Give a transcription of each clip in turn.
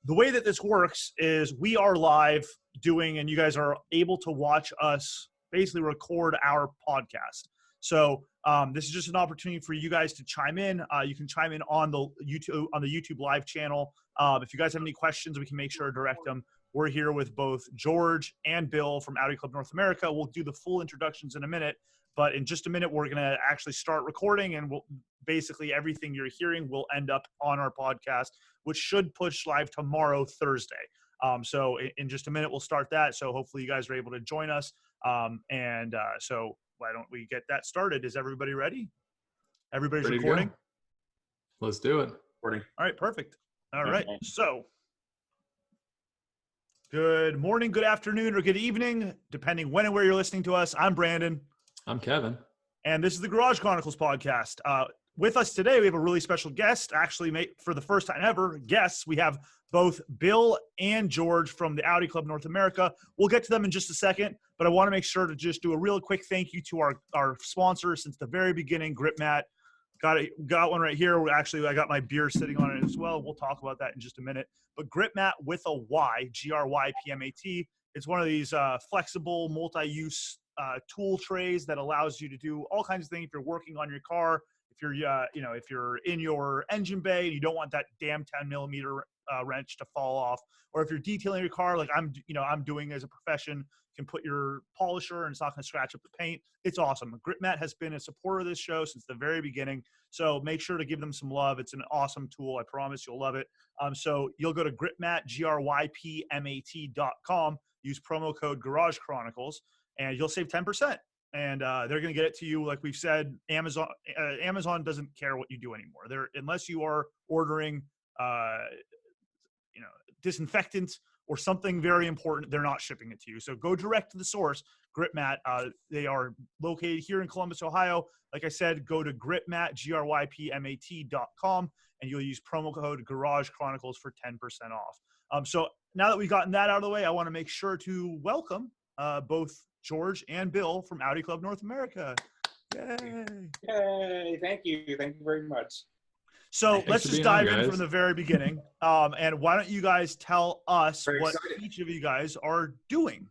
the way that this works is we are live doing, and you guys are able to watch us basically record our podcast. So this is just an opportunity for you guys to chime in. You can chime in on the YouTube live channel. If you guys have any questions, we can make sure to direct them. We're here with both George and Bill from Audi Club North America. We'll do the full introductions in a minute, but in just a minute, we're going to actually start recording, and basically everything you're hearing will end up on our podcast, which should push live tomorrow, Thursday. So in just a minute, we'll start that. So hopefully you guys are able to join us. So why don't we get that started? Is everybody ready? Everybody's Ready recording? Let's do it. Recording. All right, perfect. All right, so good morning, good afternoon, or good evening, depending when and where you're listening to us. I'm Brandon. I'm Kevin. And this is the Garage Chronicles podcast. With us today, we have a really special guest. Actually, for the first time ever, guests. We have both Bill and George from the Audi Club North America. We'll get to them in just a second, but I want to make sure to just do a real quick thank you to our sponsor since the very beginning, GripMat. Got one right here. Actually, I got my beer sitting on it as well. We'll talk about that in just a minute. But GripMat with a Y, GRYPMAT. It's one of these flexible, multi-use tool trays that allows you to do all kinds of things. If you're working on your car, if you're if you're in your engine bay and you don't want that damn 10mm wrench to fall off, or if you're detailing your car like I'm doing as a profession, you can put your polisher and it's not going to scratch up the paint. It's awesome. GripMat has been a supporter of this show since the very beginning, so make sure to give them some love. It's an awesome tool. I promise you'll love it. So you'll go to GripMat, GRYPMAT.com, use promo code Garage Chronicles, and you'll save 10%. And they're going to get it to you. Like we've said, Amazon doesn't care what you do anymore. Unless you are ordering, disinfectant or something very important, they're not shipping it to you. So go direct to the source, GripMat. They are located here in Columbus, Ohio. Like I said, go to GripMat, GRYPMAT.com, and you'll use promo code Garage Chronicles for 10% off. So now that we've gotten that out of the way, I want to make sure to welcome both George and Bill from Audi Club North America. Yay! Yay! Thank you very much. So let's just dive in from the very beginning. And why don't you guys tell us what each of you guys are doing?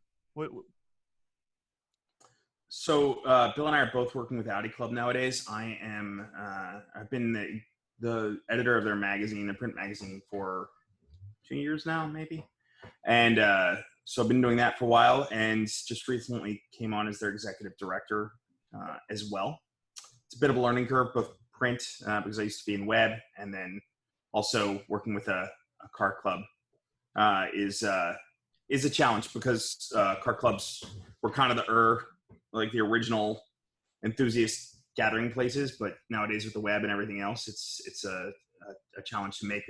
So Bill and I are both working with Audi Club nowadays. I've been the editor of their magazine, the print magazine, for 2 years now, maybe. And so I've been doing that for a while, and just recently came on as their executive director as well. It's a bit of a learning curve, both print, because I used to be in web, and then also working with a car club is a challenge, because car clubs were kind of the original enthusiast gathering places, but nowadays with the web and everything else, it's a challenge to make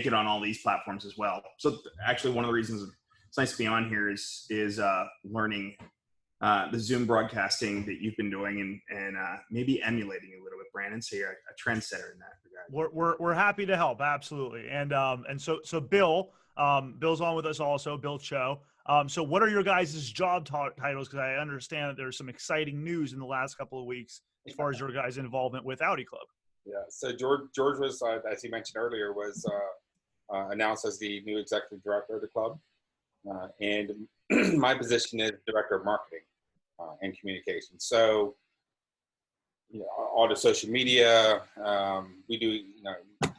it on all these platforms as well. So actually, one of the reasons it's nice to be on here is learning the Zoom broadcasting that you've been doing, and maybe emulating a little bit, Brandon. So you're a trendsetter in that regard. We're happy to help, absolutely. And so Bill, Bill's on with us also, Bill Cho. So what are your guys' job titles? Because I understand that there's some exciting news in the last couple of weeks as far as your guys' involvement with Audi Club. Yeah, so George was, as he mentioned earlier, was announced as the new executive director of the club. And my position is director of marketing and communication. So, all the social media, we do,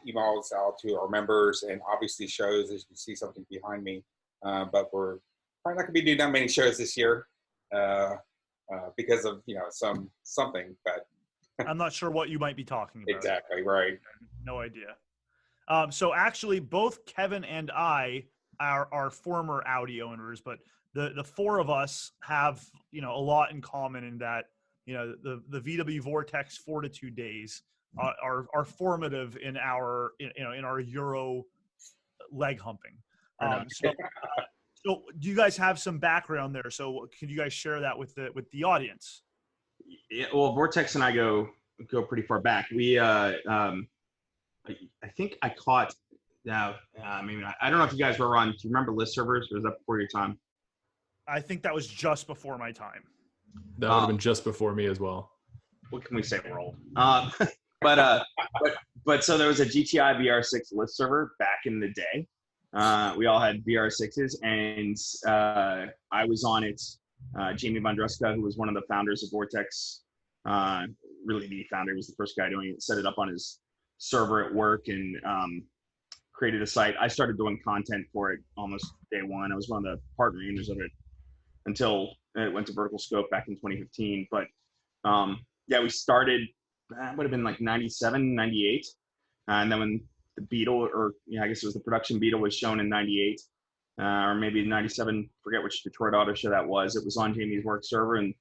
emails out to our members, and obviously shows, as you can see something behind me. But we're probably not going to be doing that many shows this year because of, something, but I'm not sure what you might be talking about. Exactly, right. No idea. So actually, both Kevin and I are former Audi owners, but the four of us have, a lot in common in that, the VW Vortex Fortitude days are formative in our, in our Euro leg humping. So do you guys have some background there? So can you guys share that with the audience? Yeah, well, Vortex and I go pretty far back. We, I think I caught. Now, I don't know if you guys were on. Do you remember list servers? Or was that before your time? I think that was just before my time. That would have been just before me as well. What can we say? We're old. But so there was a GTI VR6 list server back in the day. We all had VR6s, and I was on it. Jamie Vondruska, who was one of the founders of Vortex, really the founder, he was the first guy doing it, set it up on his server at work and created a site. I started doing content for it almost day one. I was one of the partner owners of it until it went to Vertical Scope back in 2015. But yeah, we started, would have been like 97, 98. And then when the Beetle, or I guess it was the production Beetle, was shown in 98, or maybe 97, forget which Detroit Auto Show that was. It was on Jamie's work server and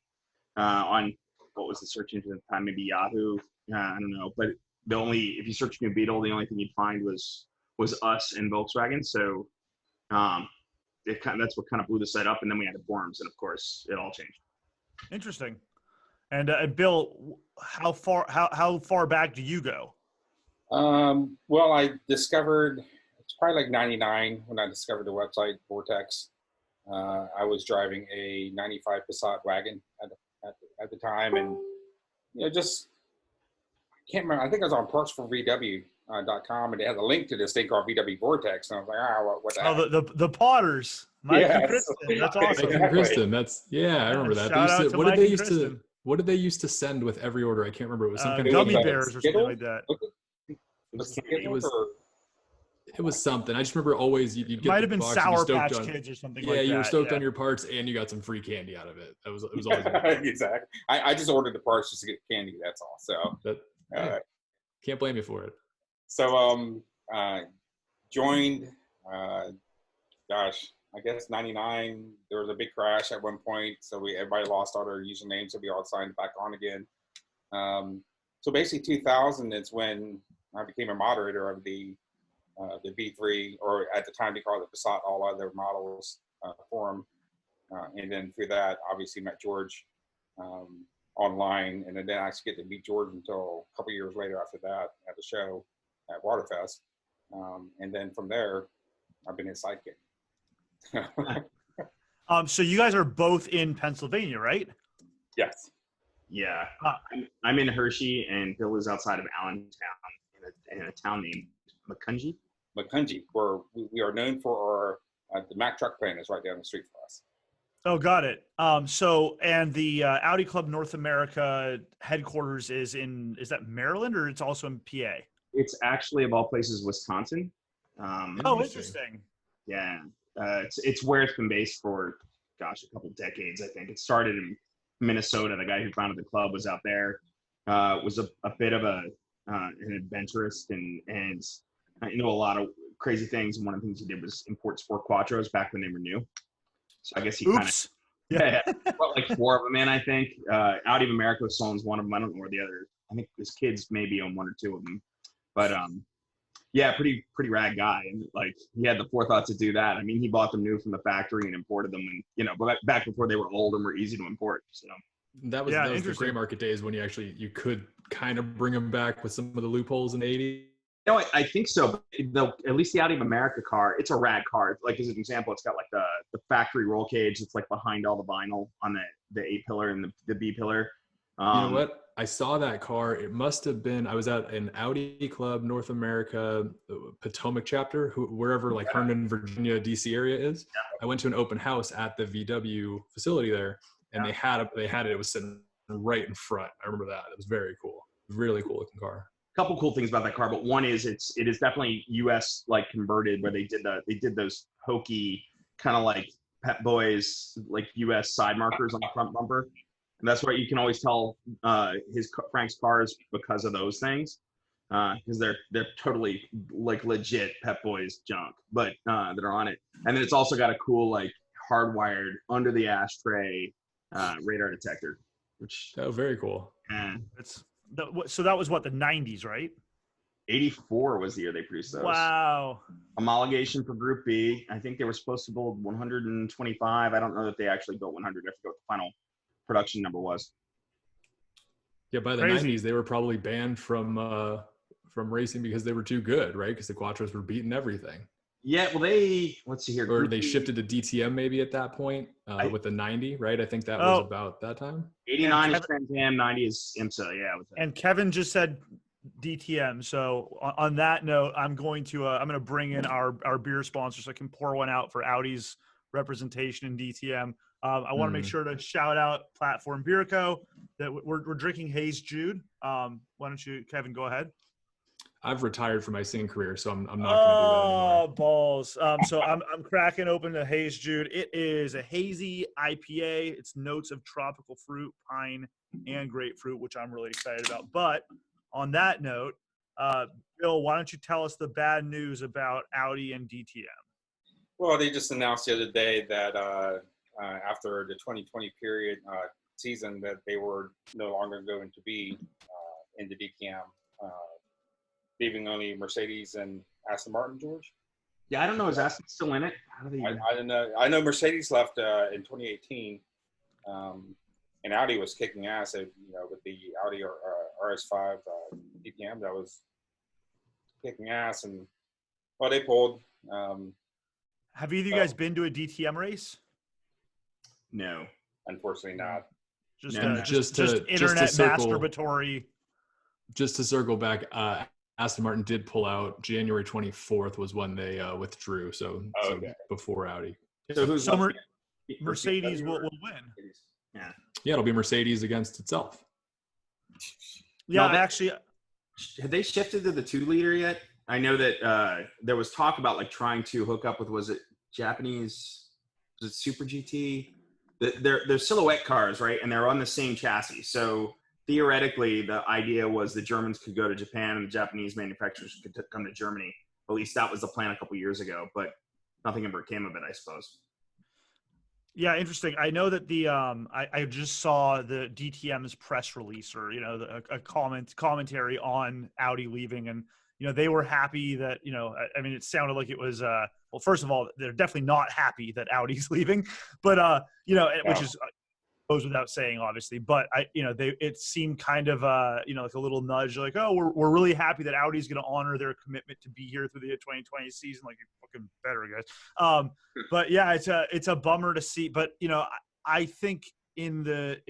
on, what was the search engine at the time, maybe Yahoo, I don't know. But if you search New Beetle, the only thing you'd find was us and Volkswagen. So that's what kind of blew the site up. And then we had the forums, and of course it all changed. Interesting. And Bill, how far back do you go? Well, I discovered, it's probably like 99 when I discovered the website Vortex. I was driving a 95 Passat wagon at the time, and just, I can't remember, I think I was on partsforvw.com, and it had a link to this thing called VW Vortex, and I was like, what the heck? The Potters. Mike and Kristen. That's awesome. Mike and Kristen. I remember that. Shout out to Mike and Kristen. What did they used to send with every order? I can't remember. It was some kind of gummy bears or something like that. It was something. I just remember always you'd get. Might have been Sour Patch Kids or something like that. Yeah, you were stoked on your parts, and you got some free candy out of it. It was always exactly. I just ordered the parts just to get candy. That's all. So can't blame you for it. So joined. I guess 99. There was a big crash at one point, so everybody lost all their usernames, so we all signed back on again. So basically, 2000 is when I became a moderator of the B3, or at the time they called it Passat All Other Models forum, and then through that, obviously met George online, and then I actually get to meet George until a couple years later after that at the show at Waterfest, and then from there, I've been his sidekick. So you guys are both in Pennsylvania, right? Yes. Yeah. I'm in Hershey, and Bill is outside of Allentown in a town named Macungie. Where we are known for our the Mack truck plant is right down the street for us. Oh, got it. So, and the Audi Club North America headquarters is that Maryland, or it's also in PA? It's actually, of all places, Wisconsin. Interesting. Yeah. It's where it's been based for, a couple decades, I think. It started in Minnesota. The guy who founded the club was out there. Was a bit of an adventurist and I know a lot of crazy things. And one of the things he did was import sport quattros back when they were new. So I guess he kind of brought like 4 of them in, I think. Audi of America owns one of them. I don't know where the other. I think his kids maybe own 1 or 2 of them. But yeah, pretty rad guy, and like he had the forethought to do that. I mean, he bought them new from the factory and imported them, and but back before they were old and were easy to import. So that was the gray market days when you could kind of bring them back with some of the loopholes in the 80s. No, I think so. At least the Audi of America car, it's a rad car. Like as an example, it's got like the factory roll cage. It's like behind all the vinyl on the A pillar and the B pillar. You know what? I saw that car. It must have been, I was at an Audi Club North America Potomac chapter, wherever like Herndon, Virginia, DC area is. Yeah. I went to an open house at the VW facility there, and they had it. It was sitting right in front. I remember that. It was very cool. Really cool looking car. Couple cool things about that car, but one is it is definitely US like converted, where they did those hokey kind of like Pep Boys like US side markers on the front bumper. And that's why you can always tell Frank's cars because of those things, because they're totally like legit Pep Boys junk, but that are on it. And then it's also got a cool like hardwired under the ashtray radar detector, which very cool. So that was what, the 90s, right? 84 was the year they produced those. Wow. Homologation for Group B. I think they were supposed to build 125. I don't know that they actually built 100. I forget what the final production number was. Yeah, by the 90s, they were probably banned from racing because they were too good, right? Because the Quattros were beating everything. Yeah, well, let's see here. Or they shifted to DTM maybe at that point with the 90, right? I think that was about that time. 89 is Trans Am, 90 is IMSA, yeah. And Kevin just said DTM. So on that note, I'm going to bring in our beer sponsor so I can pour one out for Audi's representation in DTM. I want to make sure to shout out Platform Beer Co. that we're drinking Hayes Jude. Why don't you, Kevin, go ahead? I've retired from my singing career, so I'm not going to do that anymore. Oh, balls. So I'm cracking open the Hayes Jude. It is a hazy IPA. It's notes of tropical fruit, pine, and grapefruit, which I'm really excited about. But on that note, Bill, why don't you tell us the bad news about Audi and DTM? Well, they just announced the other day that after the 2020 season that they were no longer going to be in the DTM, leaving only Mercedes and Aston Martin. George? Yeah, I don't know. Is Aston still in it? How do they? I don't know. I know Mercedes left in 2018, and Audi was kicking ass. With the Audi RS5 DTM, that was kicking ass, and well, they pulled. Have either of you guys been to a DTM race? No, unfortunately not. Just internet masturbatory. Just to circle back, Aston Martin did pull out. January 24th was when they withdrew. So before Audi. So who's Mercedes will win. Yeah, it'll be Mercedes against itself. Yeah, actually, have they shifted to the 2-liter yet? I know that there was talk about like trying to hook up with, was it Japanese? Was it Super GT? They're silhouette cars, right? And they're on the same chassis. So theoretically, the idea was the Germans could go to Japan and the Japanese manufacturers could come to Germany. At least that was the plan a couple years ago, but nothing ever came of it, I suppose. Yeah, interesting. I know that the I just saw the DTM's press release, or a commentary on Audi leaving, and they were happy that I mean, it sounded like it was well, first of all, they're definitely not happy that Audi's leaving, but which is goes without saying, obviously, but it seemed kind of like a little nudge, like, oh, we're really happy that Audi's going to honor their commitment to be here through the 2020 season. Like, you fucking better, guys. But yeah, it's a bummer to see. But I think in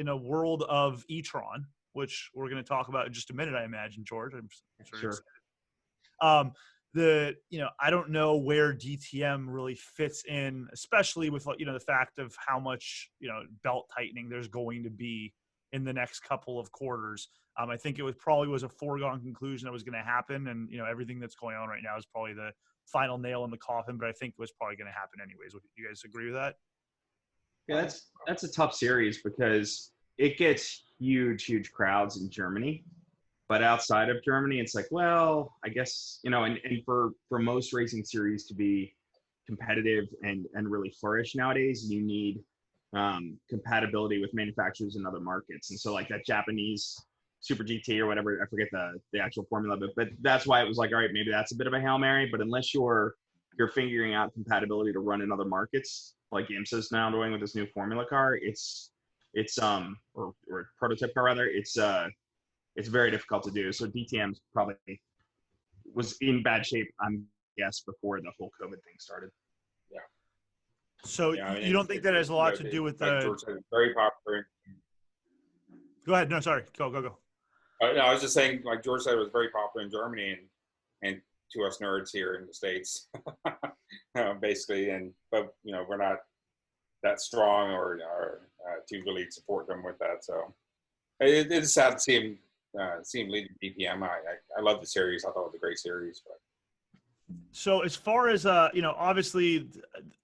a world of e-tron, which we're going to talk about in just a minute, I imagine, George. I'm sure. I don't know where DTM really fits in, especially with the fact of how much belt tightening there's going to be in the next couple of quarters. I think it probably was a foregone conclusion that was going to happen, and everything that's going on right now is probably the final nail in the coffin. But I think it was probably going to happen anyways. Would you guys agree with that? Yeah, that's a tough series because it gets huge crowds in Germany. But outside of Germany, it's like, well, I guess, and for most racing series to be competitive and really flourish nowadays, you need compatibility with manufacturers in other markets. And so like that Japanese Super GT or whatever, I forget the actual formula, but that's why it was like, all right, maybe that's a bit of a Hail Mary, but unless you're figuring out compatibility to run in other markets, like IMSA's now doing with this new formula car, it's or prototype car rather, it's very difficult to do. So DTM's probably was in bad shape, before the whole COVID thing started. Yeah. So you don't think that has a lot to do with the? George said, very popular. Go ahead. No, sorry. Go. No, I was just saying, like George said, it was very popular in Germany and to us nerds here in the States, basically. But we're not that strong or to really support them with that. So it is sad to see him. Leading DTM. I love the series. I thought it was a great series. But so as far as obviously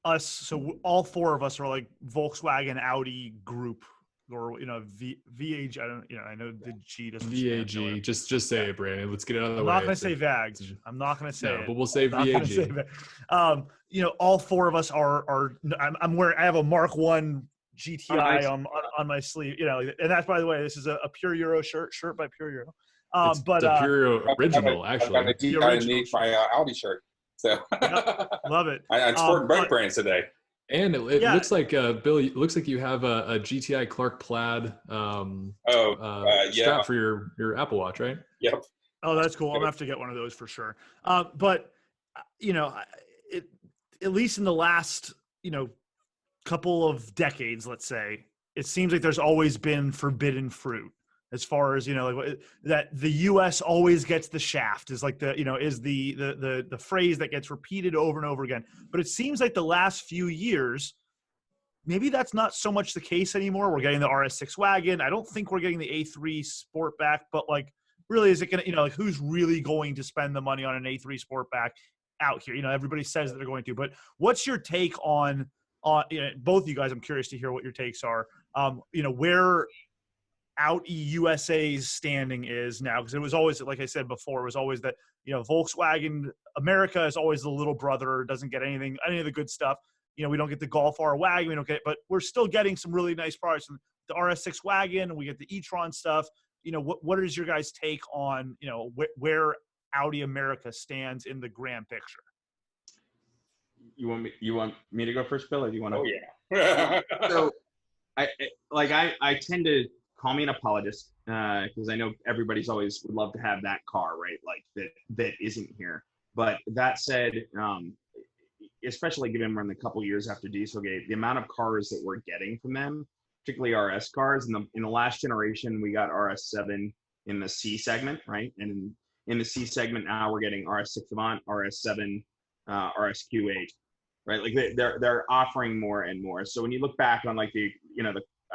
us, so all four of us are like Volkswagen Audi group, or VAG. I know the G doesn't. VAG. Just say it, Brandon. Let's get it out of the way. I'm not going to say VAG. I'm not going to say it. But we'll say VAG. All four of us are. I'm wearing. I have a Mark 1 GTI on my sleeve, and that's, by the way, this is a Pure Euro shirt by Pure Euro. But the Pure Euro original, actually. I need my Audi shirt. So love it. I'm sporting both brands today. And it looks like Bill. It looks like you have a GTI Clark Plaid strap for your Apple Watch, right? Yep. Oh, that's cool. I'm gonna have to get one of those for sure. But at least in the last couple of decades, let's say, it seems like there's always been forbidden fruit as far as, that the U.S. always gets the shaft is like is the phrase that gets repeated over and over again. But it seems like the last few years, maybe that's not so much the case anymore. We're getting the RS6 wagon. I don't think we're getting the A3 Sportback, but like, really, is it going to, who's really going to spend the money on an A3 Sportback out here? Everybody says that they're going to, but what's your take on both of you guys? I'm curious to hear what your takes are. Where Audi USA's standing is now, because it was always, like I said before, it was always that Volkswagen America is always the little brother, doesn't get any of the good stuff. We don't get the Golf R wagon, we don't get, but we're still getting some really nice products. The RS6 wagon, and we get the e-tron stuff. What is your guys' take on where Audi America stands in the grand picture? You want me to go first, Bill, or do you want to? Oh yeah. So I tend to call me an apologist because I know everybody's always would love to have that car, right? Like that isn't here. But that said, especially given we're in the couple years after Dieselgate, the amount of cars that we're getting from them, particularly RS cars, in the last generation, we got RS7 in the C segment, right? And in the C segment now, we're getting RS6 Avant, RS7, RSQ8, right? Like they're offering more and more. So when you look back on like the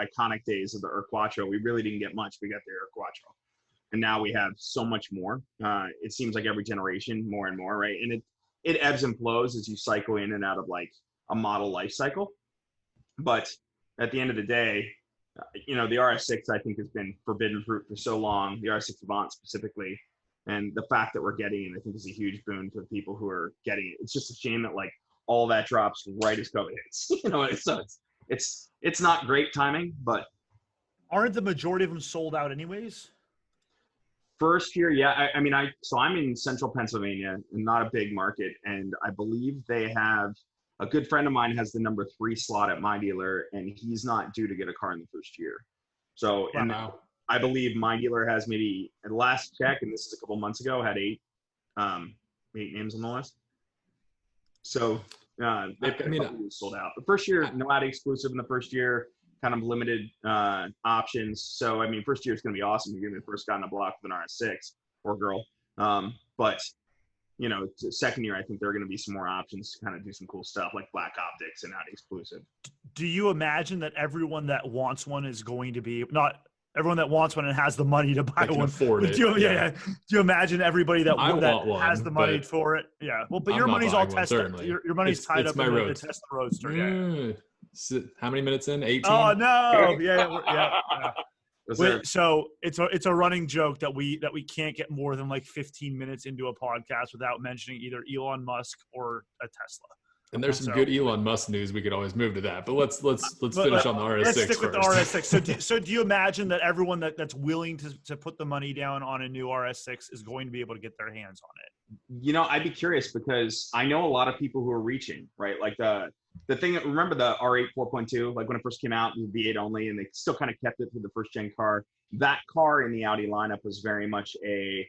iconic days of the Quattro, we really didn't get much. We got the Quattro, and now we have so much more. It seems like every generation more and more, right? And it ebbs and flows as you cycle in and out of like a model life cycle. But at the end of the day, the RS6 I think has been forbidden fruit for so long. The RS6 Avant specifically. And the fact that we're getting it, I think, is a huge boon for the people who are getting it. It's just a shame that like all that drops right as COVID hits. So it's not great timing, but aren't the majority of them sold out anyways? First year, yeah. I'm in central Pennsylvania, not a big market, and I believe they have a good friend of mine has the number 3 slot at my dealer, and he's not due to get a car in the first year. So, and wow. I believe my dealer has maybe, at last check, and this is a couple months ago, had 8 names on the list. So they've got sold out. The first year, no Audi exclusive in the first year, kind of limited options. So, first year is going to be awesome. You're going to be the first guy on the block with an RS6 or girl. But, second year, I think there are going to be some more options to kind of do some cool stuff like black optics and Audi exclusive. Do you imagine that everyone that wants one is going to be not – everyone that wants one and has the money to buy one. Do you imagine everybody that has the money for it? Yeah. Well, but your money's all Tesla. Your money's tied up in the Tesla Roadster. Yeah. How many minutes in? 18? Oh no! Yeah. So it's a running joke that we can't get more than like 15 minutes into a podcast without mentioning either Elon Musk or a Tesla. And there's some good Elon Musk news. We could always move to that, but let's finish on the RS6 Let's stick with first. the RS6. So do you imagine that everyone that's willing to put the money down on a new RS6 is going to be able to get their hands on it? I'd be curious because I know a lot of people who are reaching, right? Like the thing that, remember the R8 4.2, like when it first came out, it was V8 only, and they still kind of kept it through the first gen car. That car in the Audi lineup was very much a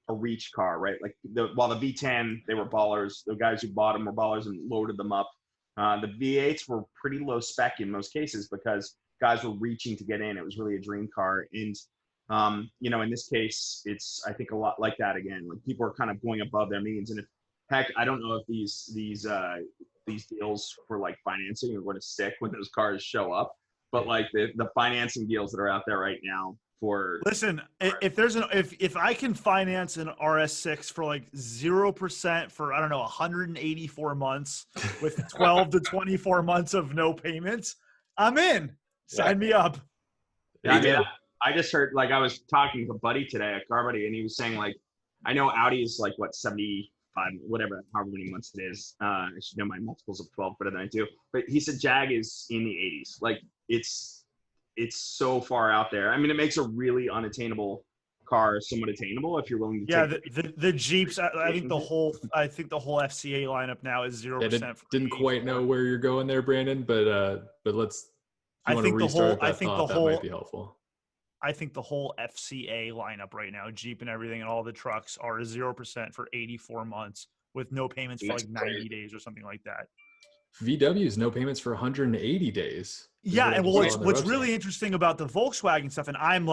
reach car, right? Like while the V10, they were ballers. The guys who bought them were ballers and loaded them up. The V8s were pretty low spec in most cases because guys were reaching to get in. It was really a dream car. And, in this case, it's, I think, a lot like that again. Like people are kind of going above their means. And I don't know if these deals for like financing are going to stick when those cars show up, but like the financing deals that are out there right now, listen, if I can finance an RS6 for like 0% for, I don't know, 184 months with 12 to 24 months of no payments, I'm in. Sign me up. Yeah, I just heard, like, I was talking to a buddy today, a car buddy, and he was saying, like, I know Audi is like, what, 75, whatever, however many months it is. I should know my multiples of 12 better than I do. But he said Jag is in the 80s. Like, it's so far out there. It makes a really unattainable car somewhat attainable if you're willing to take the Jeeps. I think the whole FCA lineup now is 0%. Didn't quite know where you're going there, Brandon, but let's. I think that might be helpful. I think the whole FCA lineup right now, Jeep and everything, and all the trucks are 0% for 84 months with no payments for like 90 days or something like that. VW's no payments for 180 days. Yeah, and well, what's website. really interesting about the Volkswagen stuff, and I'm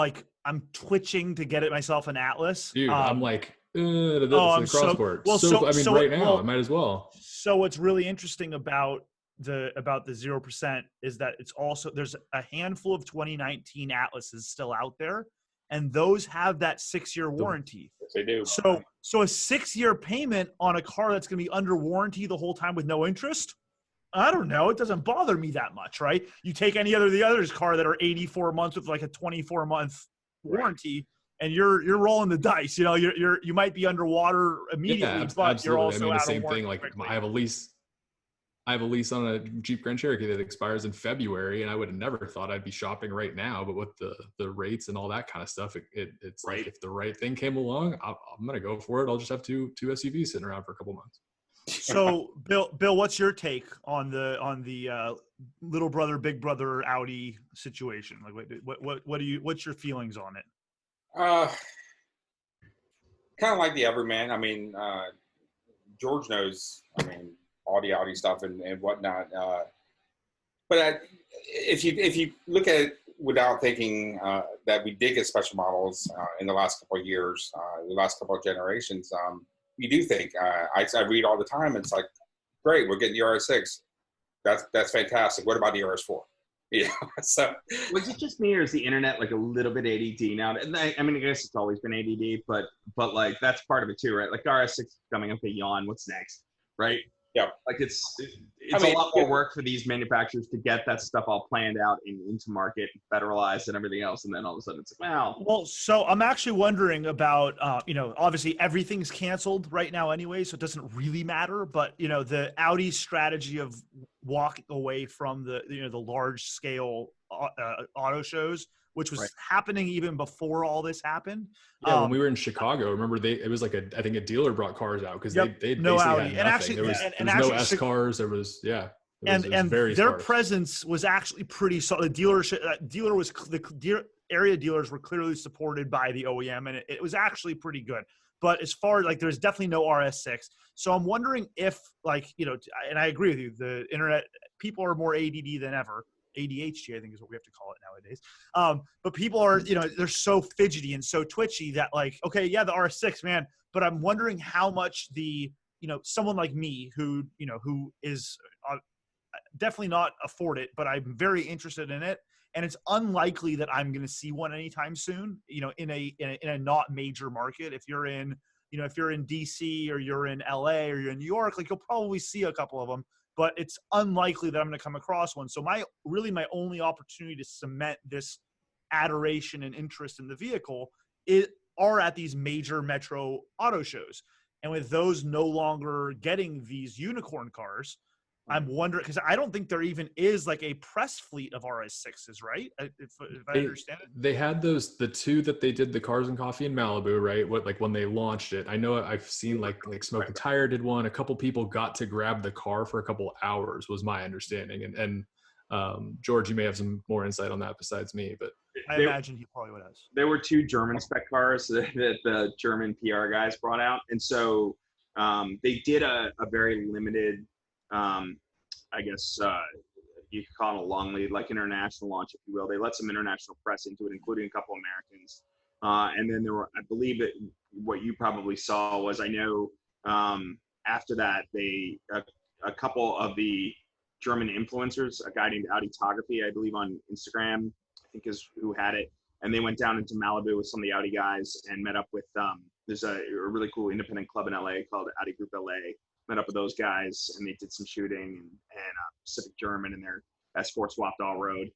twitching to get it myself an Atlas. Dude, I'm like, I'm the cross port. Right now, I might as well. So what's really interesting about the 0% is that it's also, there's a handful of 2019 Atlases still out there, and those have that 6-year warranty. Yes, they do. So a 6-year payment on a car that's going to be under warranty the whole time with no interest, I don't know. It doesn't bother me that much, right? You take any other the others car that are 84 months with like a 24-month warranty, and you're rolling the dice. You know, you might be underwater immediately, but absolutely. you're also the out same of thing. Like quickly. I have a lease on a Jeep Grand Cherokee that expires in February, and I would have never thought I'd be shopping right now. But with the rates and all that kind of stuff, it's Right. like if the right thing came along, I'm gonna go for it. I'll just have two SUVs sitting around for a couple months. So, Bill, what's your take on the little brother, big brother Audi situation? Like, what's your feelings on it? Kind of like the everyman. I mean, George knows. I mean, all the Audi stuff and whatnot. But if you look at it without thinking that we did get special models in the last couple of years, the last couple of generations, you do think. I read all the time. It's like, great, we're getting the RS6. That's fantastic. What about the RS4? Yeah. So was it just me, or is the internet like a little bit ADD now? I mean, I guess it's always been ADD, but like that's part of it too, right? Like RS6 is coming. Okay, yawn. What's next, right? Yeah. Like it's a lot more work for these manufacturers to get that stuff all planned out and into market, federalized, and everything else, and then all of a sudden it's like, wow. Well, so I'm actually wondering about, obviously everything's canceled right now anyway, so it doesn't really matter. But the Audi strategy of walking away from the large scale auto shows, which was happening even before all this happened. Yeah, when we were in Chicago, remember it was like I think a dealer brought cars out because they no Audi. had nothing. And actually, there was no S cars. There was their presence was actually pretty solid. The area dealers were clearly supported by the OEM, and it was actually pretty good. But as far as there's definitely no RS6. So I'm wondering if and I agree with you, the internet, people are more ADD than ever. ADHD, I think, is what we have to call it nowadays. But people are, they're so fidgety and so twitchy that okay, yeah, the RS6, man. But I'm wondering how much someone like me who is definitely not afford it, but I'm very interested in it. And it's unlikely that I'm going to see one anytime soon, in a not major market. If you're in, if you're in DC or you're in LA or you're in New York, you'll probably see a couple of them, but it's unlikely that I'm going to come across one. So my only opportunity to cement this adoration and interest in the vehicle are at these major metro auto shows. And with those no longer getting these unicorn cars, I'm wondering, because I don't think there even is a press fleet of RS6s, right? If I understand it. They had the two that they did the Cars and Coffee in Malibu, right? When they launched it. I know I've seen like Smoke and Tire did one. A couple people got to grab the car for a couple hours, was my understanding. And George, you may have some more insight on that besides me, but I imagine he probably would have. There were 2 German spec cars that the German PR guys brought out, and so they did a very limited. I guess you could call it a long lead, like international launch, if you will. They let some international press into it, including a couple Americans. And then there were, I believe that what you probably saw was, I know after that, a couple of the German influencers, a guy named Auditography, I believe on Instagram, I think is who had it. And they went down into Malibu with some of the Audi guys and met up with, there's a really cool independent club in LA called Audi Group LA. Met up with those guys and they did some shooting and Pacific German and their S4 swapped all road.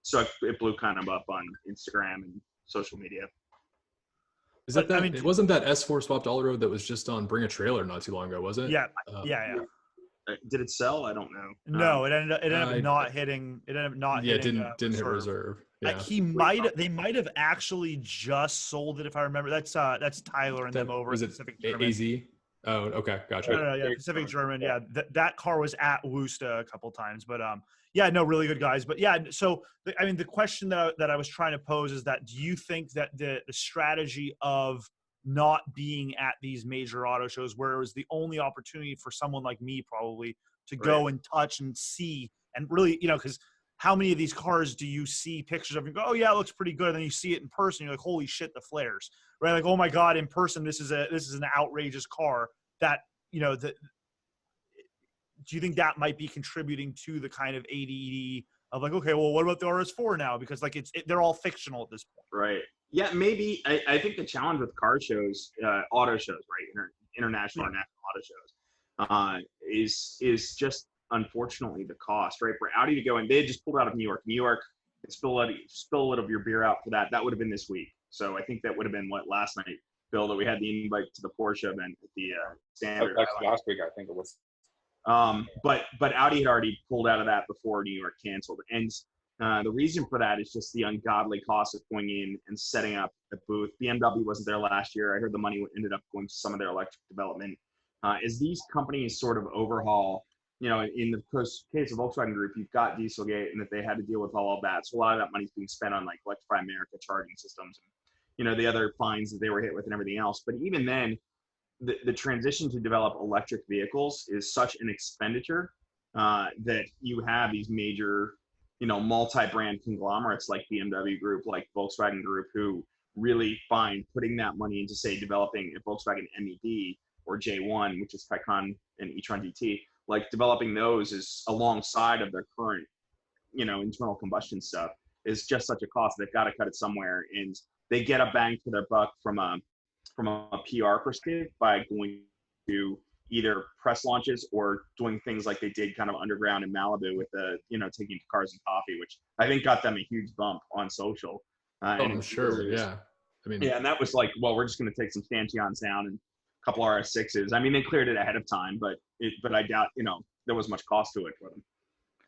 So it blew kind of up on Instagram and social media. Is that it wasn't that S4 swapped all road that was just on Bring a Trailer not too long ago, was it? Yeah. Did it sell? I don't know. No, it ended up not hitting. It ended up not hitting. Yeah, didn't hit reserve. Yeah. They might have actually just sold it, if I remember. That's Tyler and them over at Pacific German. AZ? Oh, okay, gotcha. No, Pacific German. Yeah, that car was at Wusta a couple times, but really good guys. But yeah, so the question that I was trying to pose is that, do you think that the strategy of not being at these major auto shows, where it was the only opportunity for someone like me probably to go and touch and see and really, because how many of these cars do you see pictures of and go, oh yeah, it looks pretty good, and then you see it in person, you're like, holy shit, the flares, right? Like, oh my god, in person, this is an outrageous car that, do you think that might be contributing to the kind of ADD of like, okay, well, what about the RS4 now? Because like they're all fictional at this point. Right. Yeah, maybe. I think the challenge with car shows, auto shows, right, international or national auto shows, is just unfortunately the cost, right? For Audi to go in, they had just pulled out of New York. New York, spill a little of your beer out for that. That would have been this week. So I think that would have been last night, Bill, that we had the invite to the Porsche event at the Standard. Last week, I think it was. But Audi had already pulled out of that before New York canceled. And the reason for that is just the ungodly cost of going in and setting up a booth. BMW wasn't there last year. I heard the money ended up going to some of their electric development. As these companies sort of overhaul, in the case of Volkswagen Group, you've got Dieselgate and that they had to deal with all of that. So a lot of that money's being spent on like Electrify America charging systems and, the other fines that they were hit with and everything else. But even then, the transition to develop electric vehicles is such an expenditure that you have these major, multi-brand conglomerates like BMW Group, like Volkswagen Group, who really find putting that money into, say, developing a Volkswagen MEB or J1, which is Taycan and e-tron GT, like developing those is alongside of their current, internal combustion stuff is just such a cost. They've got to cut it somewhere, and they get a bang for their buck from a PR perspective by going to either press launches or doing things like they did kind of underground in Malibu with the, taking to Cars and Coffee, which I think got them a huge bump on social. I'm sure. Yeah. And that was like, well, we're just going to take some Stanchions down and a couple RS6s. I mean, they cleared it ahead of time, but I doubt, there was much cost to it for them.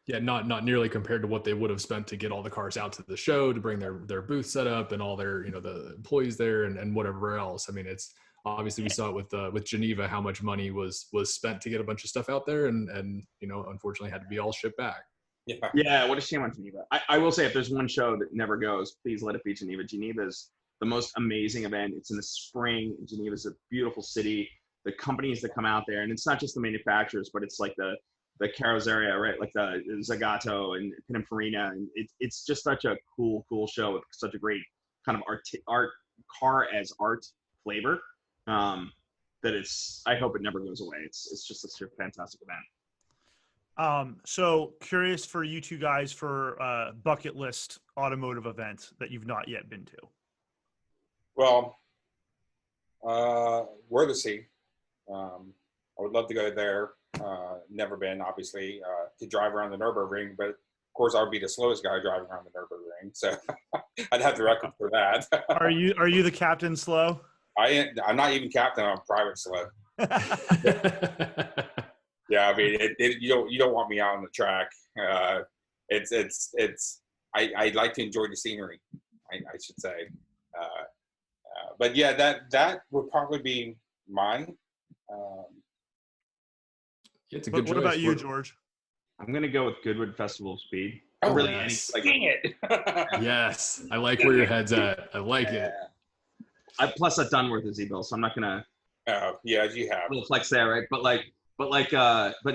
Yeah, not nearly compared to what they would have spent to get all the cars out to the show, to bring their booth set up and all their, the employees there and whatever else. I mean, it's obviously we saw it with Geneva, how much money was spent to get a bunch of stuff out there and unfortunately had to be all shipped back. Yeah, what a shame on Geneva. I will say, if there's one show that never goes, please let it be Geneva. Geneva is the most amazing event. It's in the spring. Geneva is a beautiful city. The companies that come out there, and it's not just the manufacturers, but it's like the Carrozzeria, right? Like the Zagato and Pininfarina, and it's just such a cool show with such a great kind of art car as art flavor. That I hope it never goes away. It's just such a fantastic event. So curious for you two guys for bucket list automotive event that you've not yet been to. Well, Wörthersee. I would love to go there. Never been, obviously, to drive around the Nürburgring, but of course I would be the slowest guy driving around the Nürburgring, so I'd have the record for that. Are you the captain slow? I'm not even captain. I'm private slow. Yeah, I mean, you don't want me out on the track. I like to enjoy the scenery, I should say. But yeah, that would probably be mine. It's a good choice. What about you, George? I'm going to go with Goodwood Festival of Speed. Oh, really? Yes. Dang it. Yes. I like where your head's at. I like it. Plus, I've done Wörthersee, Bill, so I'm not going to. Oh, yeah, you have. A little flex there, right? But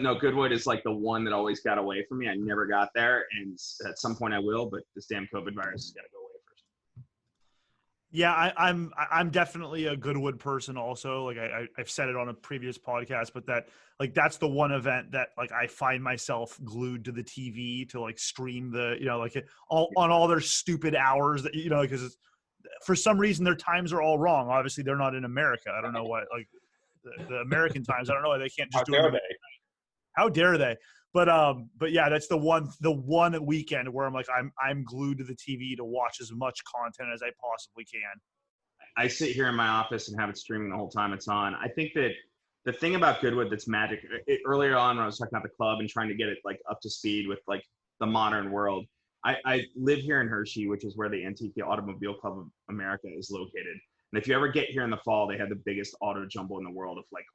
no, Goodwood is like the one that always got away from me. I never got there, and at some point I will, but this damn COVID virus has got to go away first. Yeah, I'm definitely a Goodwood person also. Like I've said it on a previous podcast, but that's the one event that like I find myself glued to the TV to like stream the, on all their stupid hours that, because for some reason their times are all wrong. Obviously they're not in America. I don't know what, like the American times, I don't know why they can't just do it. How dare they? But yeah, that's the one weekend where I'm like, I'm glued to the TV to watch as much content as I possibly can. I sit here in my office and have it streaming the whole time it's on. I think that the thing about Goodwood that's magic, earlier on when I was talking about the club and trying to get it like up to speed with like the modern world, I live here in Hershey, which is where the Antique Automobile Club of America is located. And if you ever get here in the fall, they have the biggest auto jumble in the world of like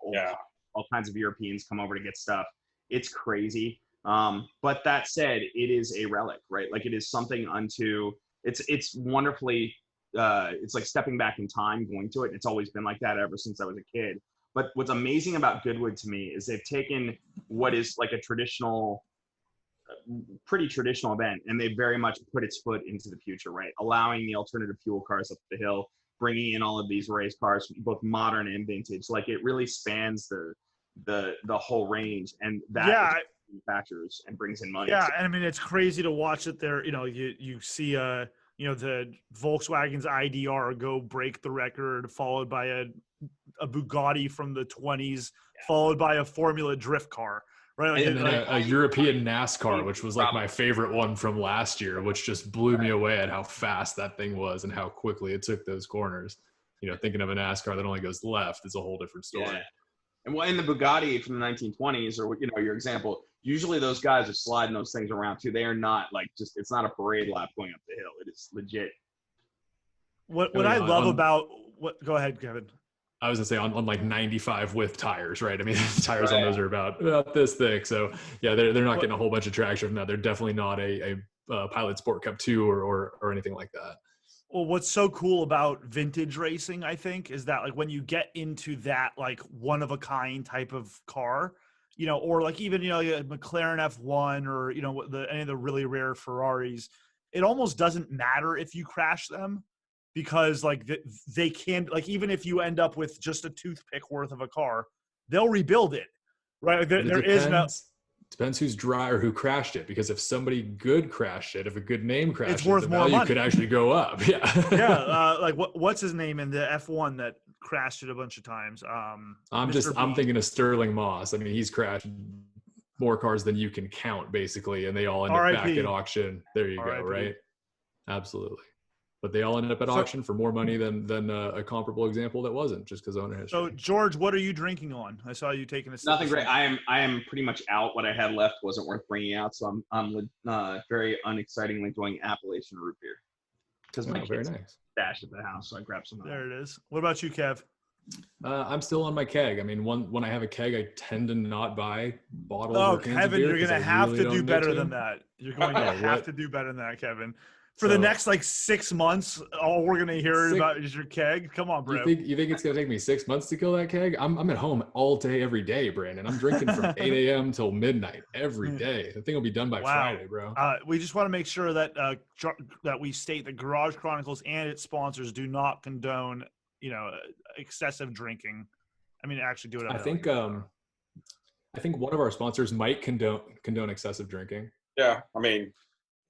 all kinds of Europeans come over to get stuff. It's crazy. But that said, it is a relic, right? Like it is something unto, it's wonderfully it's like stepping back in time going to it. It's always been like that ever since I was a kid. But what's amazing about Goodwood to me is they've taken what is like a pretty traditional event, and they very much put its foot into the future, right? Allowing the alternative fuel cars up the hill, bringing in all of these race cars, both modern and vintage. Like it really spans the whole range, and that manufactures and brings in money. Yeah, and I mean it's crazy to watch it there. You see the Volkswagen's IDR go break the record, followed by a Bugatti from the 20s, followed by a Formula Drift car. Right, like, and then a European NASCAR, which was like my favorite one from last year, which just blew me away at how fast that thing was and how quickly it took those corners. Thinking of a NASCAR that only goes left is a whole different story. Yeah. And in the Bugatti from the 1920s, or your example, usually those guys are sliding those things around too. They are not it's not a parade lap going up the hill. It is legit. What I love about what? Go ahead, Kevin. I was gonna say on like 95 with tires, right? I mean, the tires on those are about this thick. So yeah, they're not getting a whole bunch of traction from that. They're definitely not a Pilot Sport Cup 2 or anything like that. Well, what's so cool about vintage racing, I think, is that like when you get into that like one of a kind type of car, or like even like a McLaren F1 or any of the really rare Ferraris, it almost doesn't matter if you crash them. Because like they can, like, even if you end up with just a toothpick worth of a car, they'll rebuild it, right? Like Depends who's dry or who crashed it. Because if somebody good crashed it, if a good name crashed it's worth it, the more value money. Could actually go up. Yeah. Yeah. Like what's his name in the F1 that crashed it a bunch of times? I'm thinking of Sterling Moss. I mean, he's crashed more cars than you can count, basically, and they all end up back at auction. There you go. Right. Absolutely. But they all ended up at auction for more money than a comparable example that wasn't, just because owner history. So George, what are you drinking on? I saw you taking a sip. Nothing great. I am pretty much out. What I had left wasn't worth bringing out, so I'm very unexcitingly going Appalachian root beer because my kids stashed at the house, so I grabbed some. There it is. What about you, Kev? I'm still on my keg. I mean, when I have a keg, I tend to not buy bottles. Oh, or cans Kevin, of beer you're gonna have to do better than that. You're going to have to do better than that, Kevin. For the next like 6 months, all we're gonna hear about is your keg. Come on, bro. You think it's gonna take me 6 months to kill that keg? I'm at home all day, every day, Brandon. I'm drinking from 8 a.m. till midnight every day. The thing will be done by Friday, bro. We just want to make sure that that we state that Garage Chronicles and its sponsors do not condone, excessive drinking. I mean, actually do it. I think one of our sponsors might condone excessive drinking. Yeah, I mean.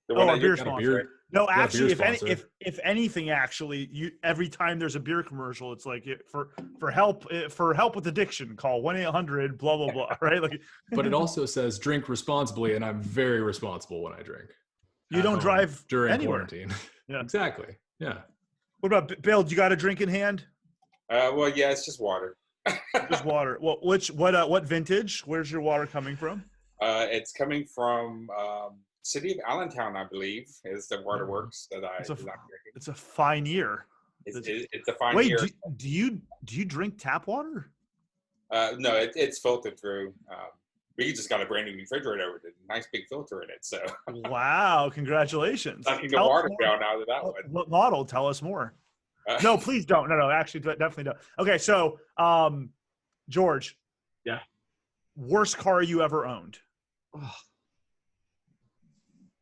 A beer sponsor. No, actually, if anything, actually, every time there's a beer commercial, it's like for help with addiction, call 1-800 blah blah blah, right? Like, but it also says drink responsibly, and I'm very responsible when I drink. You don't drive during anywhere. Quarantine. Yeah, exactly. Yeah. What about Bill? Do you got a drink in hand? Well, yeah, it's just water. Just water. Well, what vintage? Where's your water coming from? It's coming from. City of Allentown, I believe, is the waterworks that I. It's a fine year. It's a fine year. Wait, do you drink tap water? No, it's filtered through. We just got a brand new refrigerator with a nice big filter in it. So. Wow! Congratulations. I can go water down out of that one. What model? Tell us more. No, please don't. No, actually, definitely don't. Okay, so George. Yeah. Worst car you ever owned? Oh.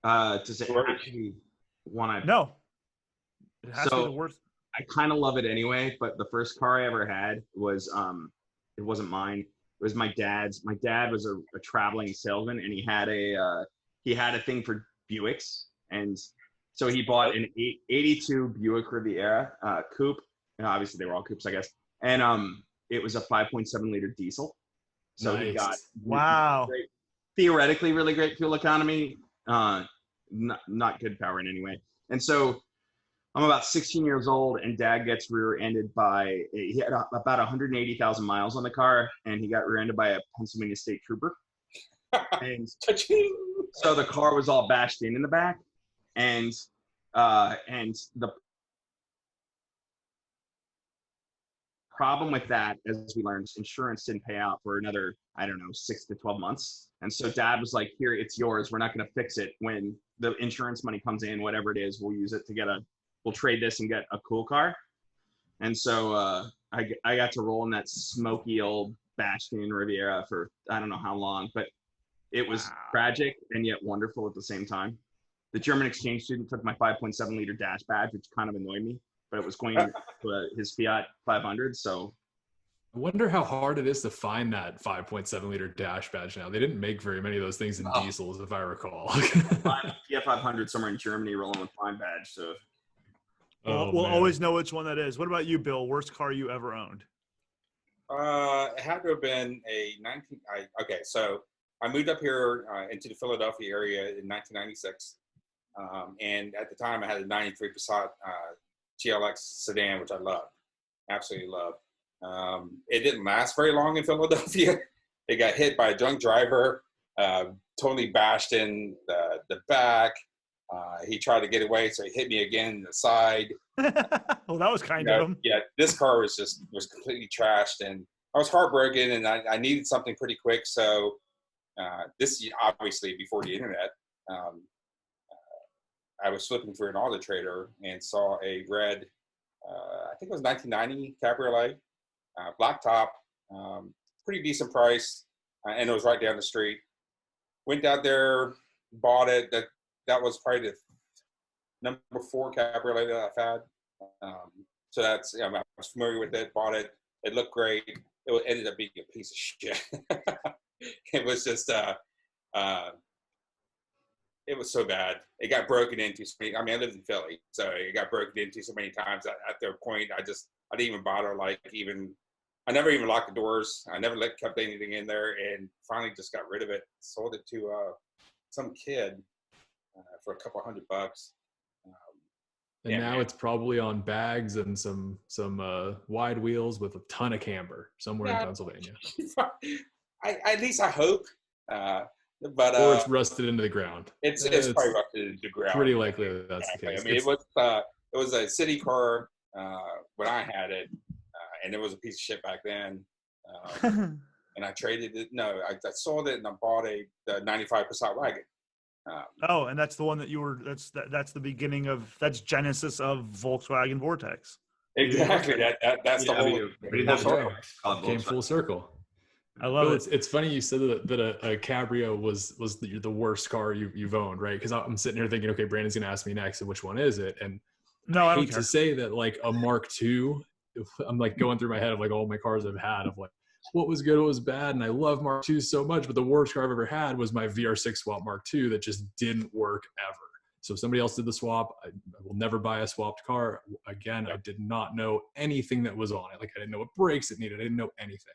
Does it actually one? No. It has to be the worst. I kind of love it anyway, but the first car I ever had was it wasn't mine. It was my dad's. My dad was a traveling salesman, and he had a thing for Buicks, and so he bought an 82 Buick Riviera coupe. And obviously, they were all coupes, I guess. And it was a 5.7 liter diesel. So He got theoretically really great fuel economy. Not good power in any way. And so I'm about 16 years old, and Dad gets rear-ended by he had about 180,000 miles on the car, and he got rear-ended by a Pennsylvania State Trooper. And so the car was all bashed in the back, and the problem with that, as we learned, insurance didn't pay out for another, 6 to 12 months. And so Dad was like, here, it's yours. We're not going to fix it. When the insurance money comes in, whatever it is, we'll use it to get a we'll trade this and get a cool car. And so I got to roll in that smoky old Bastion Riviera for I don't know how long, but it was tragic and yet wonderful at the same time. The German exchange student took my 5.7 liter dash badge, which kind of annoyed me, but it was going to his Fiat 500. So I wonder how hard it is to find that 5.7 liter dash badge now. They didn't make very many of those things in diesels, if I recall. Fiat 500 somewhere in Germany rolling with Fine badge. So we'll always know which one that is. What about you, Bill? Worst car you ever owned? It had to have been a so I moved up here into the Philadelphia area in 1996. And at the time I had a 93 Passat GLX sedan, which I loved, absolutely loved. It didn't last very long in Philadelphia. It got hit by a drunk driver, totally bashed in the back. He tried to get away, so he hit me again in the side. Well, that was kind of him. Yeah, this car was completely trashed, and I was heartbroken, and I needed something pretty quick. So this obviously before the internet. I was flipping through an Auto Trader and saw a red, I think it was 1990 Cabriolet, black top, pretty decent price, and it was right down the street. Went down there, bought it. That was probably the number 4 Cabriolet that I've had. So that's, I was familiar with it, bought it. It looked great. It ended up being a piece of shit. It was just, it was so bad. It got broken into. I lived in Philly, so it got broken into so many times. At their point, I didn't even bother. I never even locked the doors. I never kept anything in there, and finally just got rid of it. Sold it to some kid for a couple $100. And now it's probably on bags and some wide wheels with a ton of camber somewhere in Pennsylvania. At least I hope. But or it's rusted into the ground. It's probably rusted into the ground. Pretty likely that's the case. It was a city car when I had it, and it was a piece of shit back then. And I traded it. No, I sold it and I bought the 95 Passat wagon. And that's the one that you were. That's the beginning of. That's genesis of Volkswagen Vortex. Exactly. That's the whole. Came full circle. I love it. It's funny you said that a Cabrio was the worst car you've owned, right? Because I'm sitting here thinking, okay, Brandon's gonna ask me next, and which one is it? And no, I hate to say that a Mark II. I'm going through my head of all my cars I've had of what was good, what was bad, and I love Mark II so much, but the worst car I've ever had was my VR6 swap Mark II that just didn't work ever. So if somebody else did the swap, I will never buy a swapped car again. I did not know anything that was on it. I didn't know what brakes it needed. I didn't know anything.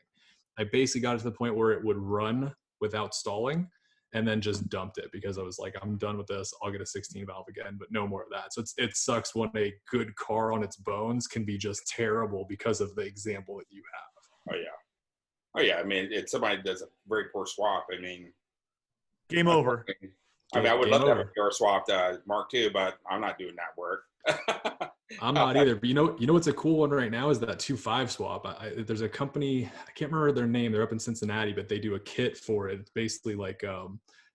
I basically got to the point where it would run without stalling and then just dumped it because I was like, I'm done with this. I'll get a 16 valve again, but no more of that. So it sucks when a good car on its bones can be just terrible because of the example that you have. Oh yeah. If somebody does a very poor swap, game over. I would love to have a pure swapped Mark II, but I'm not doing that work. I'm not either. But you know what's a cool one right now is that 2.5 swap. There's a company, I can't remember their name. They're up in Cincinnati, but they do a kit for it. It's basically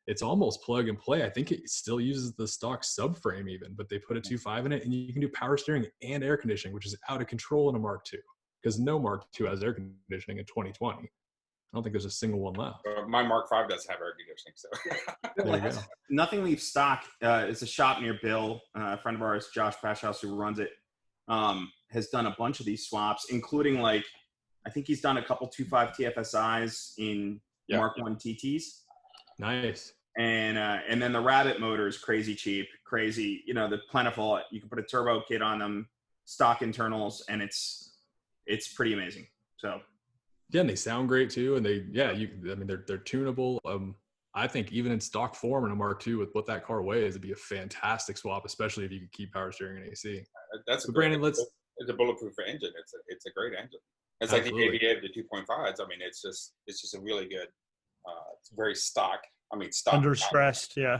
it's almost plug and play. I think it still uses the stock subframe even, but they put a 2.5 in it, and you can do power steering and air conditioning, which is out of control in a Mark II because no Mark II has air conditioning in 2020. I don't think there's a single one left. My Mark V does have air conditioning, so there you go. Nothing leaves stock. It's a shop near Bill, a friend of ours, Josh Pashhouse, who runs it, has done a bunch of these swaps, including I think he's done a couple 2.5 TFSIs in Mark I TTs. Nice. And then the Rabbit motor is crazy cheap, crazy. The plentiful. You can put a turbo kit on them, stock internals, and it's pretty amazing. So. Yeah, and they sound great too, and they're tunable. I think even in stock form in a Mark II with what that car weighs, it'd be a fantastic swap, especially if you could keep power steering and AC. That's Brandon. It's a bulletproof engine. It's a great engine. It's Absolutely. Like the ABA of the 2.5s. It's just a really good. It's very stock. Stock under stressed. Yeah.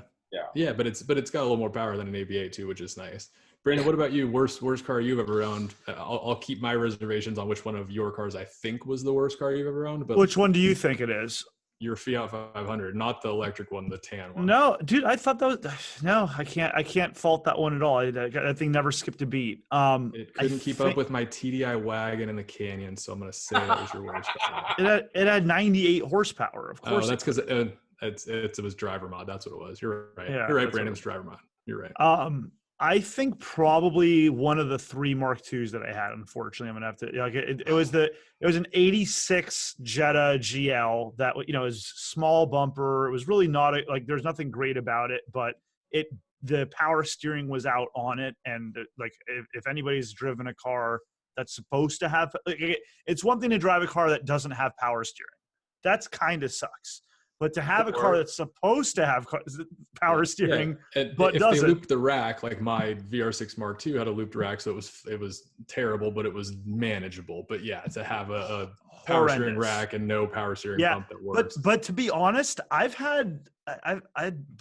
Yeah, but it's got a little more power than an ABA too, which is nice. Brandon, what about you? Worst car you've ever owned? I'll keep my reservations on which one of your cars I think was the worst car you've ever owned. But which one do you think it is? your Fiat 500, not the electric one, the tan one. No, dude, I thought that was no. I can't fault that one at all. That thing never skipped a beat. It couldn't keep up with my TDI wagon in the canyon, so I'm gonna say that was your worst. It had 98 horsepower. Of course. Oh, that's because it was driver mod. That's what it was. You're right. Yeah, You're right, Brandon. It was driver mod. You're right. I think probably one of the 3 Mark IIs that I had. Unfortunately, I'm gonna have to like it was an '86 Jetta GL that is small bumper. It was really not like there's nothing great about it, but the power steering was out on it, and like if anybody's driven a car that's supposed to have, it's one thing to drive a car that doesn't have power steering. That's kind of sucks. But to have a car that's supposed to have power steering, but if doesn't. they looped the rack, like my VR6 Mark II had a looped rack, so it was terrible, but it was manageable. But yeah, to have a power steering rack and no power steering pump that works. But to be honest, I've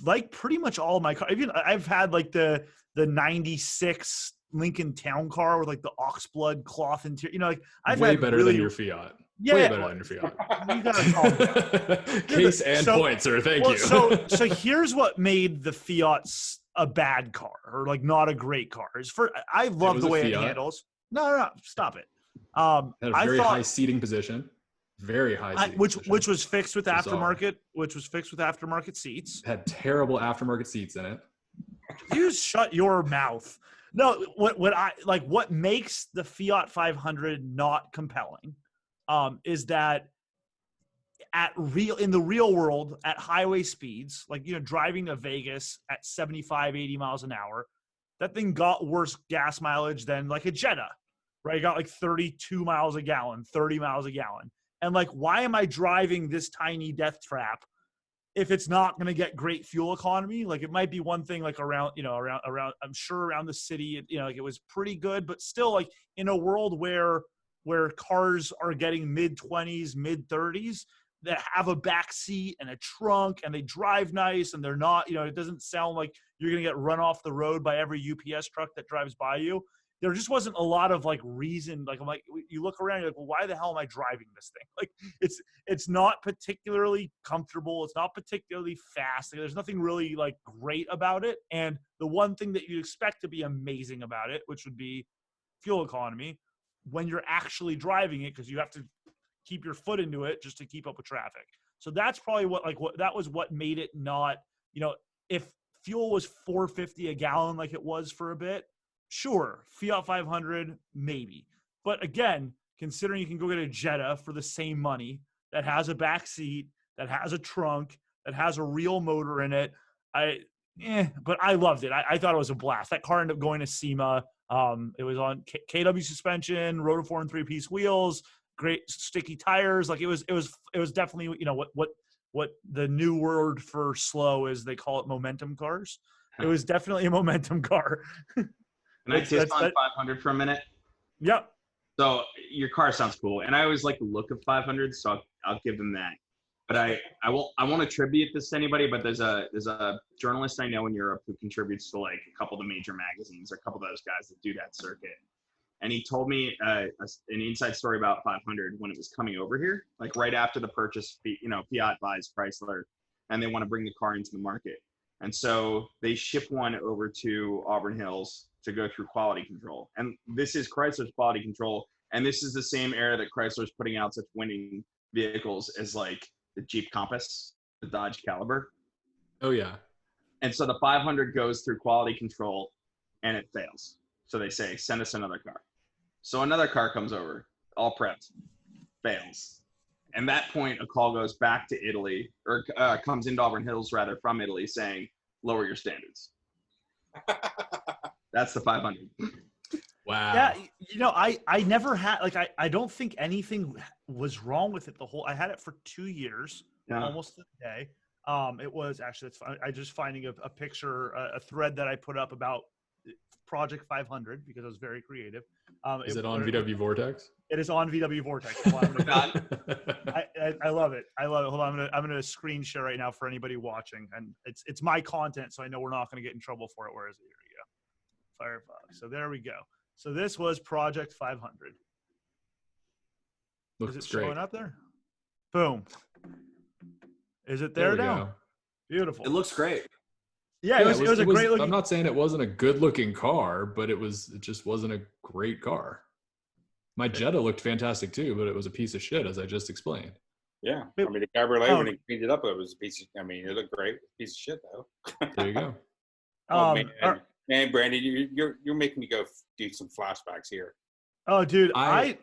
like pretty much all of my cars. I've had like the '96 Lincoln Town Car with like the oxblood cloth interior. Like I've way had better than your Fiat. Yeah, way better than your Fiat. You gotta calm down. Case and point, sir. Thank you. So here's what made the Fiat a bad car or like not a great car. I love the way it handles. No, stop it. Had a very high seating position. Very high seating position. Which was fixed with aftermarket. Which was fixed with aftermarket seats. Had terrible aftermarket seats in it. You shut your mouth. No, what makes the Fiat 500 not compelling is that in the real world at highway speeds, like driving to Vegas at 75, 80 miles an hour, that thing got worse gas mileage than like a Jetta, right? It got like 32 miles a gallon, 30 miles a gallon. And like, why am I driving this tiny death trap if it's not going to get great fuel economy? Like it might be one thing like around, I'm sure around the city, like it was pretty good, but still like in a world where cars are getting mid-20s, mid-30s that have a back seat and a trunk and they drive nice and they're not, it doesn't sound like you're going to get run off the road by every UPS truck that drives by you. There just wasn't a lot of like reason. Like I'm like, you look around, you're like, well, why the hell am I driving this thing? Like it's not particularly comfortable. It's not particularly fast. Like, there's nothing really like great about it. And the one thing that you'd expect to be amazing about it, which would be fuel economy, when you're actually driving it, because you have to keep your foot into it just to keep up with traffic. So that's probably what made it not, if fuel was $4.50 a gallon like it was for a bit, sure, Fiat 500 maybe. But again, considering you can go get a Jetta for the same money that has a back seat, that has a trunk, that has a real motor in it, but I loved it. I thought it was a blast. That car ended up going to SEMA. It was on KW suspension, Rotiform 3-piece wheels, great sticky tires. Like it was definitely, what the new word for slow is, they call it momentum cars. It was definitely a momentum car. Can I test on 500 for a minute? Yep. So your car sounds cool, and I always like the look of 500, so I'll give them that. But I won't attribute this to anybody, but there's a journalist I know in Europe who contributes to like a couple of the major magazines, or a couple of those guys that do that circuit. And he told me an inside story about 500 when it was coming over here, like right after the purchase. Fiat buys Chrysler, and they want to bring the car into the market, and so they ship one over to Auburn Hills to go through quality control. And this is Chrysler's quality control, and this is the same era that Chrysler's putting out such winning vehicles as like the Jeep Compass, the Dodge Caliber. Oh yeah. And so the 500 goes through quality control and it fails. So they say, send us another car. So another car comes over, all prepped, fails. And that point, a call goes back to Italy, or comes into Auburn Hills rather, from Italy, saying, lower your standards. That's the 500. Wow. Yeah, I never had, like, I don't think anything was wrong with it I had it for 2 years, almost a day. It was actually, it's fun. I just finding a picture, a thread that I put up about Project 500 because I was very creative. Is it on VW Vortex? It is on VW Vortex. I love it. I love it. Hold on, I'm gonna screen share right now for anybody watching, and it's my content, so I know we're not gonna get in trouble for it. Where is it? Here we go. Firefox. So there we go. So this was Project 500. Looks Is it great. showing up there? Boom. Is it there we now? go. Beautiful. It looks great. Yeah, it was a great looking. I'm not saying it wasn't a good looking car, but it just wasn't a great car. My Jetta looked fantastic too, but it was a piece of shit, as I just explained. Yeah, I mean the cabriolet when he cleaned it up, it was a piece of. I mean, it looked great. Piece of shit though. There you go. Oh man, Brandon, you're making me go do some flashbacks here. Oh, dude, I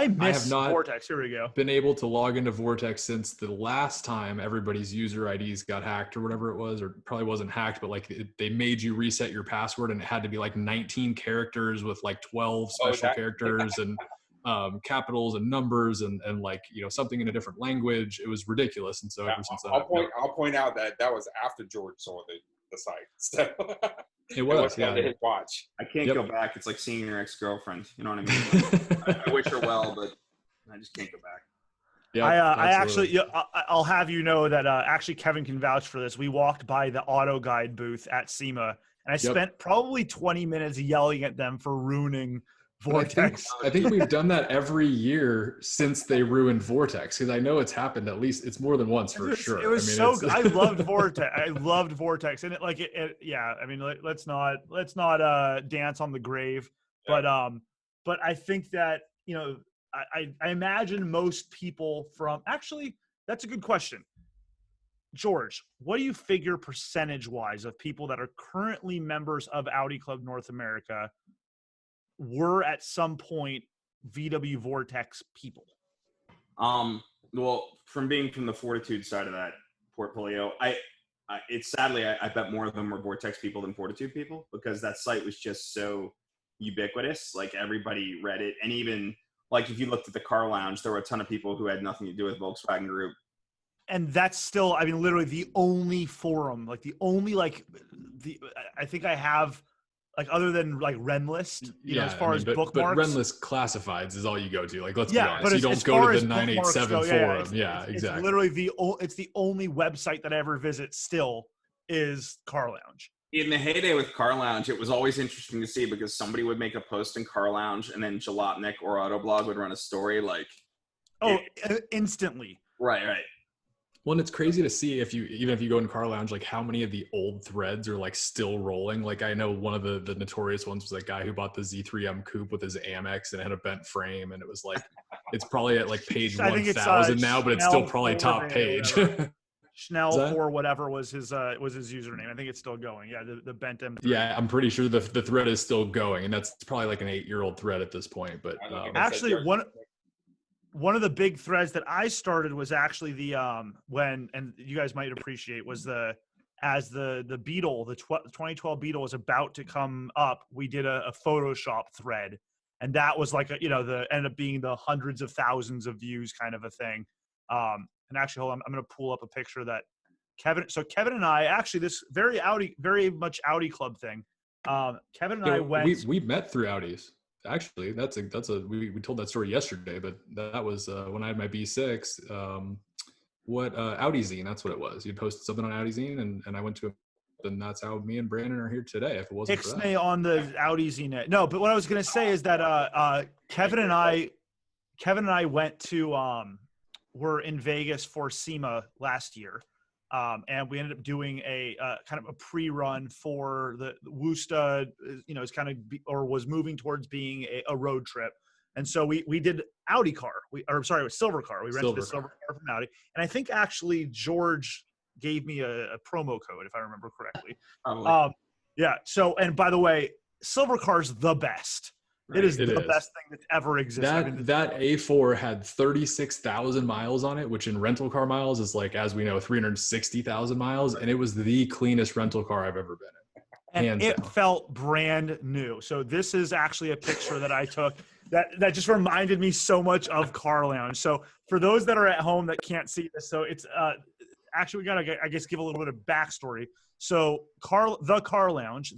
miss have not Vortex. Here we go. Been able to log into Vortex since the last time everybody's user IDs got hacked or whatever it was, or probably wasn't hacked, but like they made you reset your password and it had to be like 19 characters with like 12 special characters and capitals and numbers and like, you know, something in a different language. It was ridiculous. And so ever since then, I'll point out that was after George saw the site. So it was yeah. His watch. I can't go back. It's like seeing your ex-girlfriend. You know what I mean? I wish her well, but I just can't go back. Yeah, I actually, I'll have you know that actually Kevin can vouch for this. We walked by the auto guide booth at SEMA, and I spent probably 20 minutes yelling at them for ruining Vortex. I think we've done that every year since they ruined Vortex, because I know it's happened at least it's more than once for sure. It was so good. I loved Vortex. I loved Vortex, and yeah. I mean, let's not dance on the grave, but I think that, you know, I imagine most people from actually that's a good question. George, what do you figure percentage-wise of people that are currently members of Audi Club North America were at some point VW Vortex people? Well, from being from the Fortitude side of that portfolio, it's sadly I bet more of them were Vortex people than Fortitude people, because that site was just so ubiquitous. Like everybody read it, and even like if you looked at the car lounge, there were a ton of people who had nothing to do with Volkswagen Group. And that's still, I mean, literally the only forum, like the only I think I have. Like other than like Renlist, you know, as far as bookmarks. But Renlist classifieds is all you go to. Like, let's be honest, but you don't go to the 987 forum. Exactly. It's literally it's the only website that I ever visit still is Car Lounge. In the heyday with Car Lounge, it was always interesting to see because somebody would make a post in Car Lounge and then Jalopnik or Autoblog would run a story like. Instantly. Right. Well, and it's crazy to see even if you go in Car Lounge, like how many of the old threads are like still rolling. Like I know one of the notorious ones was that guy who bought the Z3M coupe with his Amex and it had a bent frame, and it was like it's probably at like page 1000 now, but it's still probably top page. Schnell or whatever was his username. I think it's still going. Yeah, the bent M3. Yeah, I'm pretty sure the thread is still going, and that's probably like an 8-year-old thread at this point. But actually, one of the big threads that I started was actually the and you guys might appreciate was as the Beetle, the 2012 Beetle was about to come up, we did a Photoshop thread, and that was like ended up being the hundreds of thousands of views kind of a thing. And actually, hold on, I'm going to pull up a picture that Kevin and I actually this very much Audi Club thing. Kevin and I went. We met through Audis. Actually, we told that story yesterday, but that was when I had my B6. Audi Zine, that's what it was. You posted something on Audi Zine, and I went to it, and that's how me and Brandon are here today. If it wasn't for that. Ixnay on the Audi Zine. No, but what I was going to say is that Kevin and I went to were in Vegas for SEMA last year. And we ended up doing a kind of a pre-run for the Wusta, is kind of was moving towards being a road trip. And so we did Audi car. It was Silver Car. We rented a Silver Car from Audi. And I think actually George gave me a promo code, if I remember correctly. Yeah. So, and by the way, Silver Car's the best. Right. It is the best thing that's ever existed. That A4 had 36,000 miles on it, which in rental car miles is like, as we know, 360,000 miles. And it was the cleanest rental car I've ever been in. And it felt brand new. So this is actually a picture that I took that just reminded me so much of Car Lounge. So for those that are at home that can't see this, so it's actually, we got to, I guess, give a little bit of backstory. So the Car Lounge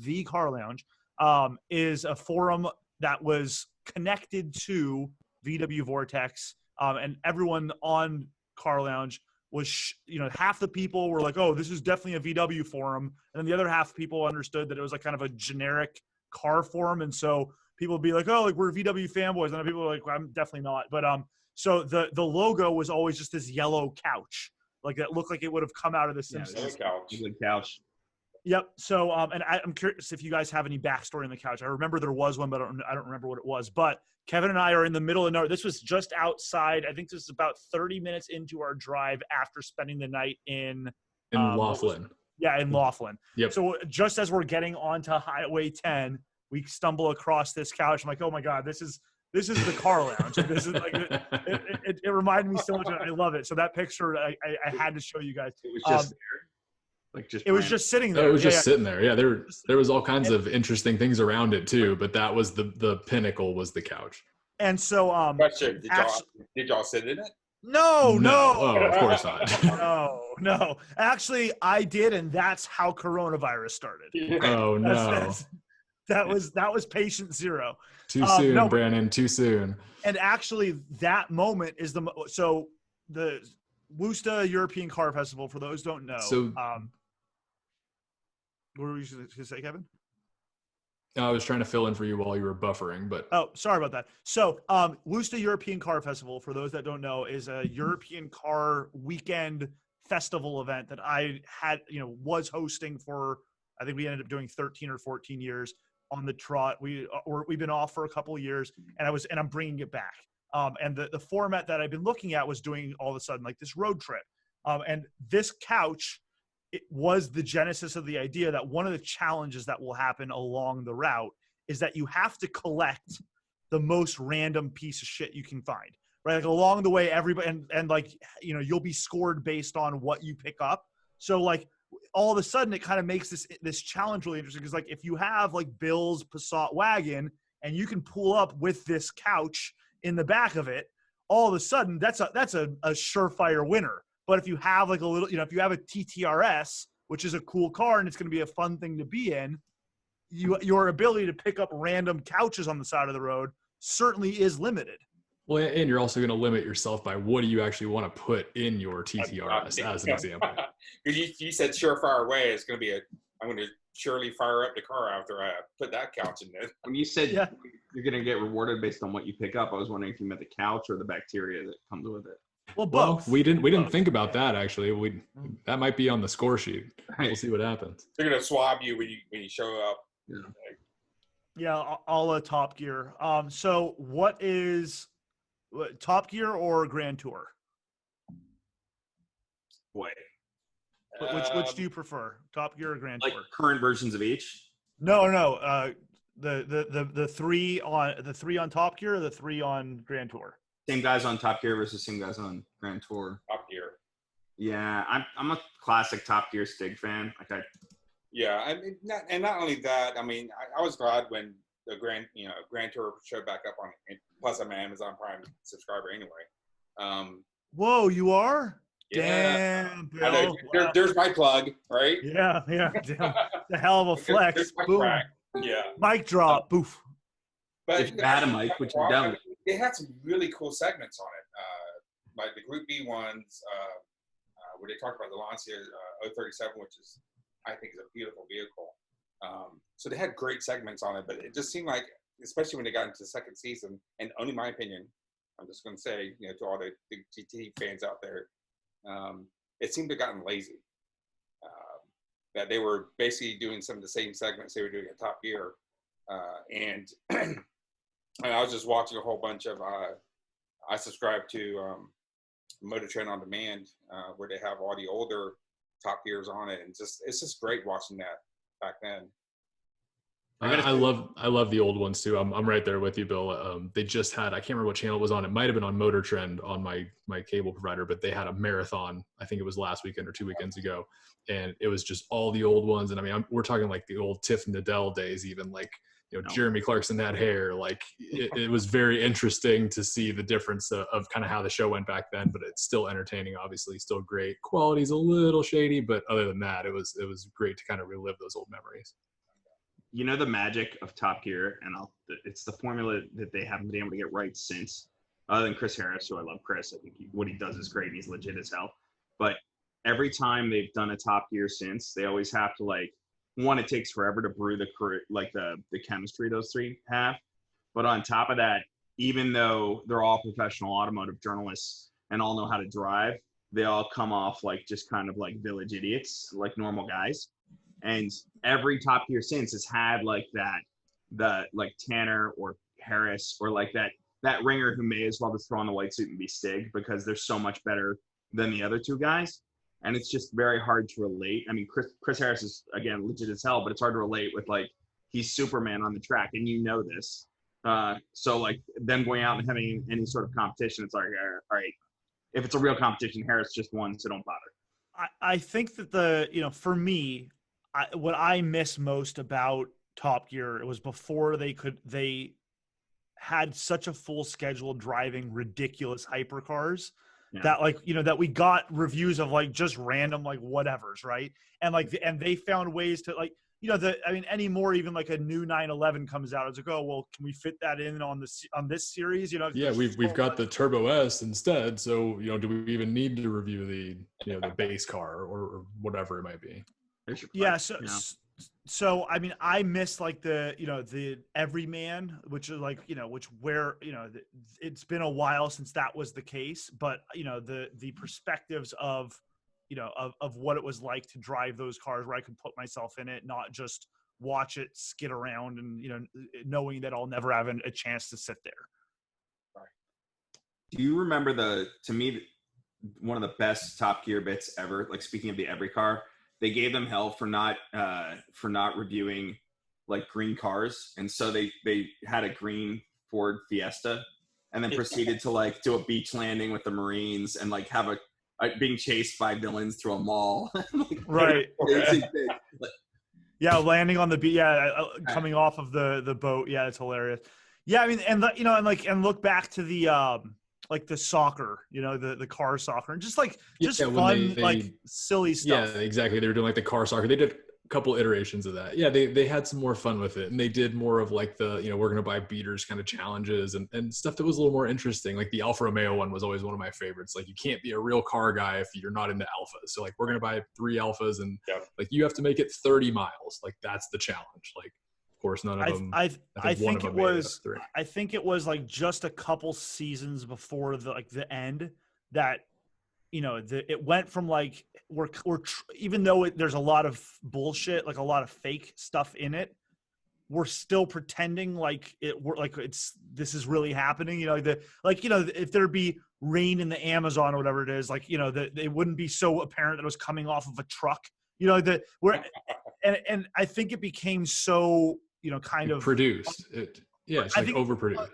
is a forum that was connected to VW Vortex, and everyone on Car Lounge was, half the people were like, "Oh, this is definitely a VW forum," and then the other half of people understood that it was like kind of a generic car forum, and so people would be like, "Oh, like we're VW fanboys," and then people were like, well, "I'm definitely not." But so the logo was always just this yellow couch, like that looked like it would have come out of the Simpsons. Good couch. Yep. So, and I'm curious if you guys have any backstory on the couch. I remember there was one, but I don't remember what it was. But Kevin and I are in the middle of nowhere. This was just outside. I think this is about 30 minutes into our drive after spending the night in Laughlin. In Laughlin. Yep. So just as we're getting onto Highway 10, we stumble across this couch. I'm like, oh my God, this is the car lounge. This is like it reminded me so much. I love it. So that picture I had to show you guys. It was just there. It was just sitting there. It was just sitting there. Yeah, there was all kinds of interesting things around it too, but that was the pinnacle was the couch. And so question, did y'all sit in it? No. Oh, of course not. No. Actually, I did, and that's how coronavirus started. Oh no. That was patient zero. Too soon, Brandon. Too soon. And actually, that moment is the Worcester European Car Festival. For those who don't know, so what were you going to say, Kevin? I was trying to fill in for you while you were buffering, but sorry about that. So, Worcester European Car Festival, for those that don't know, is a European car weekend festival event that I had, was hosting for. I think we ended up doing 13 or 14 years on the trot. We've been off for a couple of years, and I'm bringing it back. And the format that I've been looking at was doing all of a sudden like this road trip. And this couch, it was the genesis of the idea that one of the challenges that will happen along the route is that you have to collect the most random piece of shit you can find, right? Like along the way, everybody, and like, you'll be scored based on what you pick up. So like all of a sudden it kind of makes this challenge really interesting. Cause like if you have like Bill's Passat wagon and you can pull up with this couch in the back of it, all of a sudden that's a surefire winner. But if you have like a little, if you have a TTRS, which is a cool car and it's going to be a fun thing to be in, your ability to pick up random couches on the side of the road certainly is limited. Well, and you're also going to limit yourself by what do you actually want to put in your TTRS as an example. Because you said surefire way, it's going to be I'm going to surely fire up the car after I put that couch in there. When you said you're going to get rewarded based on what you pick up, I was wondering if you meant the couch or the bacteria that comes with it. Well, both. We didn't think about that actually. That might be on the score sheet. We'll see what happens. They're gonna swab you when you show up. Yeah, all Top Gear. So what is Top Gear or Grand Tour? Boy, which do you prefer, Top Gear or Grand Tour? Like current versions of each? No. The three on Top Gear or the three on Grand Tour? Same guys on Top Gear versus same guys on Grand Tour. Top Gear. Yeah, I'm a classic Top Gear Stig fan. I mean, not only that. I mean, I was glad when the Grand Tour showed back up on it. Plus, I'm an Amazon Prime subscriber anyway. Whoa, you are? Yeah. Damn, Bill. There's my plug, right? Yeah. Damn. The hell of a flex. Boom. Crack. Yeah. Mic drop. Boof. But if you had a mic, which you don't. They had some really cool segments on it, like the Group B ones, where they talked about the Lancia 037, which is, I think, is a beautiful vehicle. So they had great segments on it, but it just seemed like, especially when they got into the second season, and only my opinion, I'm just going to say, to all the GT fans out there, it seemed to have gotten lazy. That they were basically doing some of the same segments they were doing at Top Gear, and I was just watching a whole bunch of. I subscribe to Motor Trend on Demand, where they have all the older Top Gears on it, and it's just great watching that back then. I love the old ones too. I'm right there with you, Bill. They just had, I can't remember what channel it was on. It might have been on Motor Trend on my cable provider, but they had a marathon. I think it was last weekend or 2 weekends ago, and it was just all the old ones. And I mean, we're talking like the old Tiff Nadell days, even like. Jeremy Clarkson had hair. Like it was very interesting to see the difference of kind of how the show went back then, but it's still entertaining, obviously still great. Quality's a little shady, but other than that, it was great to kind of relive those old memories. The magic of Top Gear, and it's the formula that they haven't been able to get right since, other than Chris Harris, who I love Chris. I think what he does is great. He's legit as hell. But every time they've done a Top Gear since, they always have to one, it takes forever to brew the chemistry those three have. But on top of that, even though they're all professional automotive journalists and all know how to drive, they all come off like just kind of like village idiots, like normal guys. And every Top Gear since has had like the like Tanner or Harris or like that ringer who may as well just throw on the white suit and be Stig because they're so much better than the other two guys. And it's just very hard to relate. I mean, Chris Harris is, again, legit as hell, but it's hard to relate with, like, he's Superman on the track, and you know this. So, like, them going out and having any sort of competition, it's like, all right, if it's a real competition, Harris just won, so don't bother. I think that for me, what I miss most about Top Gear, it was before they had such a full schedule driving ridiculous hypercars. Yeah. That that we got reviews of like just random like whatevers, right? And like and they found ways to like anymore even like a new 911 comes out, it's like, oh well, can we fit that in on this series? Yeah, we've got the Turbo S instead, so do we even need to review the the base car or whatever it might be? Yeah, so I mean, I miss like the everyman, which is like it's been a while since that was the case, but the perspectives of what it was like to drive those cars where I could put myself in it, not just watch it skid around and knowing that I'll never have a chance to sit there. Do you remember to me one of the best Top Gear bits ever? Like, speaking of the every car, they gave them hell for not reviewing like green cars, and so they had a green Ford Fiesta, and then proceeded to like do a beach landing with the Marines and like have a being chased by villains through a mall. Like, right. Like, yeah, landing on the beach. Yeah, coming off of the boat. Yeah, it's hilarious. Yeah, I mean, and and look back to the like the soccer, the car soccer, and just fun, like silly stuff. Yeah, exactly. They were doing like the car soccer. They did a couple iterations of that. Yeah, they had some more fun with it, and they did more of like the we're gonna buy beaters kind of challenges and stuff that was a little more interesting. Like the Alfa Romeo one was always one of my favorites. Like, you can't be a real car guy if you're not into Alphas. So like, we're gonna buy 3 Alphas and like you have to make it 30 miles. Like, that's the challenge. Like, of course, none of them. I think it was like just a couple seasons before the end that it went from like we're even though there's a lot of bullshit, like a lot of fake stuff in it, we're still pretending like this is really happening. If there'd be rain in the Amazon or whatever it is, like it wouldn't be so apparent that it was coming off of a truck. And I think it became so kind of produced. It's like overproduced.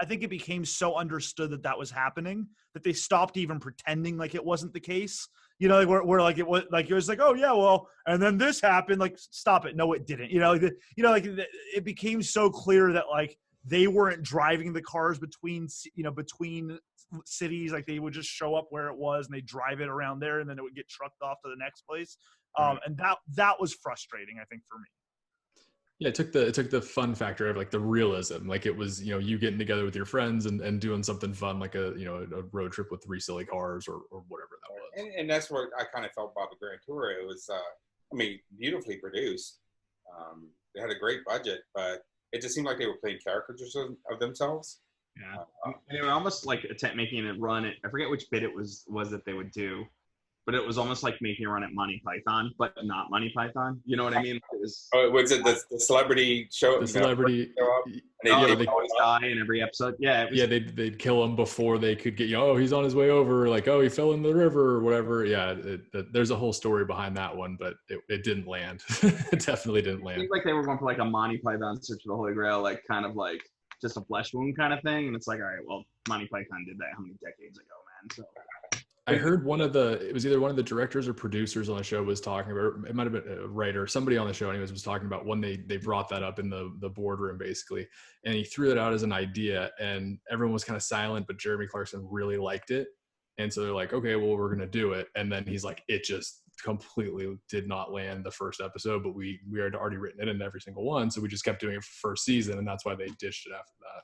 I think it became so understood that was happening that they stopped even pretending like it wasn't the case. Where like it was like, oh yeah, well, and then this happened. Like, stop it. No, it didn't. It became so clear that like they weren't driving the cars between cities. Like, they would just show up where it was and they drive it around there, and then it would get trucked off to the next place. And that was frustrating, I think, for me. Yeah, it took the fun factor of like the realism. Like, it was, you getting together with your friends and doing something fun, like a road trip with 3 silly cars or whatever that was. And that's what I kind of felt about the Grand Tour. It was, beautifully produced. They had a great budget, but it just seemed like they were playing caricatures of themselves. Yeah. And they were almost like making it run. I forget which bit it was that they would do, but it was almost like making a run at Monty Python, but not Monty Python. You know what I mean? It was. Oh, was it the celebrity show? The celebrity. Show up? They always die in every episode. Yeah. They'd kill him before they could get. Oh, he's on his way over. Like, oh, he fell in the river or whatever. Yeah. There's a whole story behind that one, but it didn't land. It definitely didn't land. I think like they were going for like a Monty Python Search for the Holy Grail, like kind of like just a flesh wound kind of thing, and it's like, all right, well, Monty Python did that how many decades ago, man? So. I heard it was either one of the directors or producers on the show was talking about, it might have been a writer, somebody on the show anyways, was talking about when they brought that up in the boardroom basically. And he threw it out as an idea and everyone was kind of silent, but Jeremy Clarkson really liked it. And so they're like, okay, well, we're going to do it. And then he's like, it just completely did not land the first episode, but we had already written it in every single one. So we just kept doing it for first season. And that's why they ditched it after that.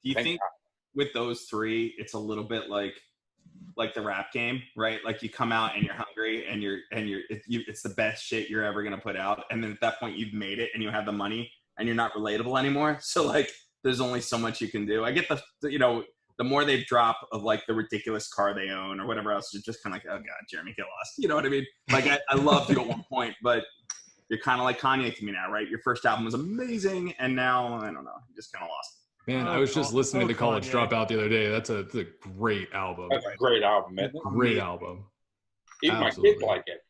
Do you think with those 3, it's a little bit like the rap game, right? Like, you come out and you're hungry and it's the best shit you're ever going to put out. And then at that point you've made it and you have the money and you're not relatable anymore. So like, there's only so much you can do. I get the more they drop of like the ridiculous car they own or whatever else, you're just kind of like, oh god, Jeremy, get lost. You know what I mean? Like I loved you at one point, but you're kind of like Kanye to me now, right? Your first album was amazing, and now I don't know, you're just kind of lost. Man, I was just listening to College Dropout the other day. That's a great album. That's a great album, man. Great album. Even my kids like it.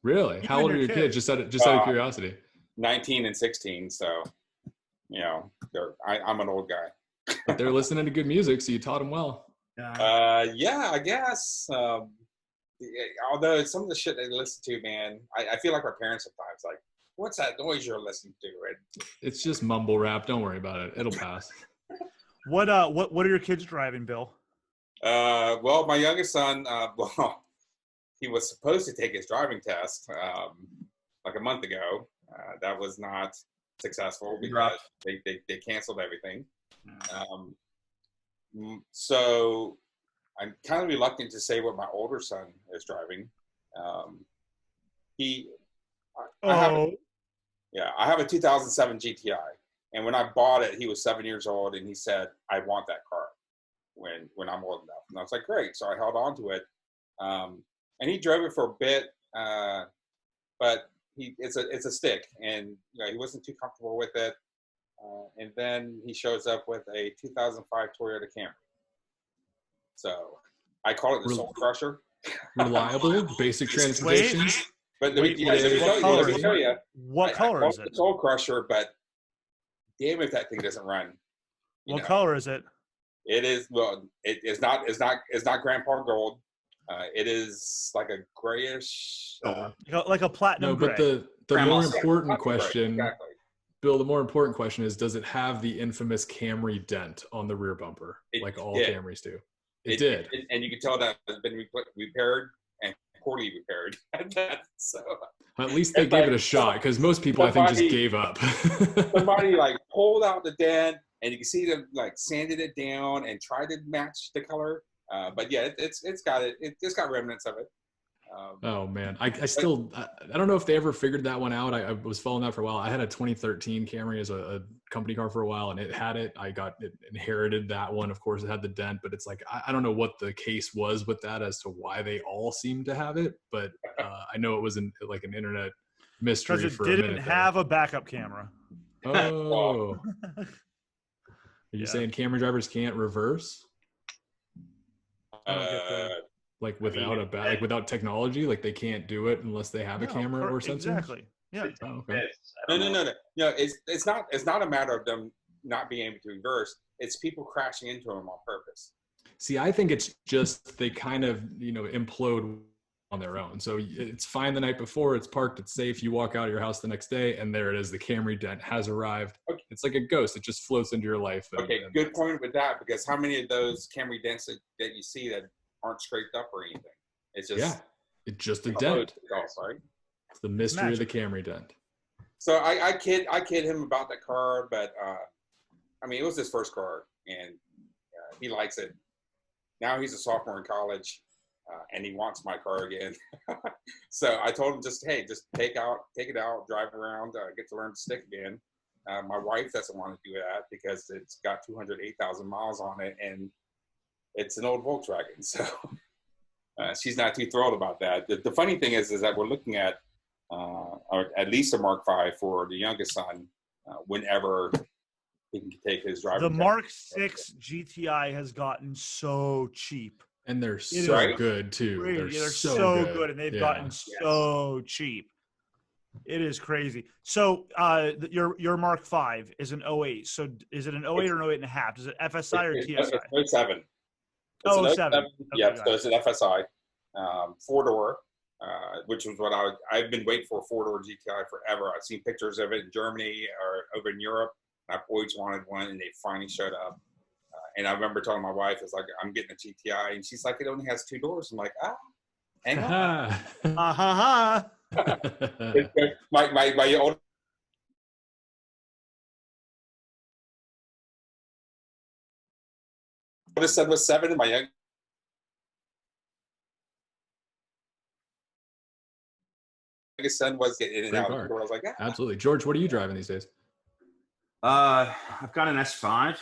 Really? How old are your kids? Just out of curiosity. 19 and 16. So, you know, I'm an old guy. But they're listening to good music, so you taught them well. Yeah, I guess. Although some of the shit they listen to, man, I feel like our parents sometimes like, what's that noise you're listening to? And it's just mumble rap. Don't worry about it. It'll pass. What are your kids driving, Bill? Well, my youngest son, he was supposed to take his driving test like a month ago. That was not successful because they canceled everything. So I'm kind of reluctant to say what my older son is driving. I have a 2007 GTI, and when I bought it, he was 7 years old, and he said, "I want that car when I'm old enough." And I was like, "Great!" So I held on to it, and he drove it for a bit, but it's a stick, and you know he wasn't too comfortable with it. And then he shows up with a 2005 Toyota Camry. So I call it the Soul Crusher. Reliable, basic transportation. But let me tell you, what color is it? Soul Crusher, but damn if that thing doesn't run. What color is it? It is it's not Grandpa Gold. It is like a grayish, like a platinum. No, but gray. the more important question. Exactly. Bill, the more important question is, does it have the infamous Camry dent on the rear bumper, like all Camrys do? It did. And you can tell that it's been repaired and poorly repaired. So at least they gave it a shot, because most people, I think, just gave up. Somebody like pulled out the dent, and you can see them like sanded it down and tried to match the color. But yeah, it's got remnants of it. Oh man, I don't know if they ever figured that one out. I was following that for a while. I had a 2013 Camry as a company car for a while, and it inherited that one. Of course, it had the dent, but it's like I don't know what the case was with that as to why they all seem to have it. But I know it was an internet mystery because for a minute. It didn't have a backup camera. Oh, are you saying Camry drivers can't reverse? Like without technology, like they can't do it unless they have a camera or something. Exactly. Yeah. Oh, okay. No. It's not a matter of them not being able to reverse. It's people crashing into them on purpose. See, I think it's just they kind of implode on their own. So it's fine the night before, it's parked, it's safe. You walk out of your house the next day, and there it is. The Camry dent has arrived. Okay. It's like a ghost. It just floats into your life. Good point with that, because how many of those Camry dents that you see that aren't scraped up or anything? It's just a dent. Right? It's the mystery of the Camry dent. So I kid him about that car, but I mean, it was his first car, and he likes it. Now he's a sophomore in college, and he wants my car again. So I told him, just take it out, drive around, get to learn to stick again. My wife doesn't want to do that because it's got 208,000 miles on it, and it's an old Volkswagen. So she's not too thrilled about that. The funny thing is that we're looking at at least a Mark V for the youngest son whenever he can take his driving test. The Mark 6 GTI has gotten so cheap. And they're so good too. They're so good, and they've gotten so cheap. It is crazy. So your Mark V is an 08. So is it an 08 or an 08.5? Is it FSI or TSI? It's 07. Oh, 07. Yeah, so it's an FSI, 4-door, which was what I've been waiting for a 4-door GTI forever. I've seen pictures of it in Germany or over in Europe. I've always wanted one, and they finally showed up. And I remember telling my wife, it's like, I'm getting a GTI. And she's like, it only has 2 doors. I'm like, hang on. My old oldest son was 7, and my youngest son was getting in and out of the door. I was like, absolutely. George, what are you driving these days? I've got an S5,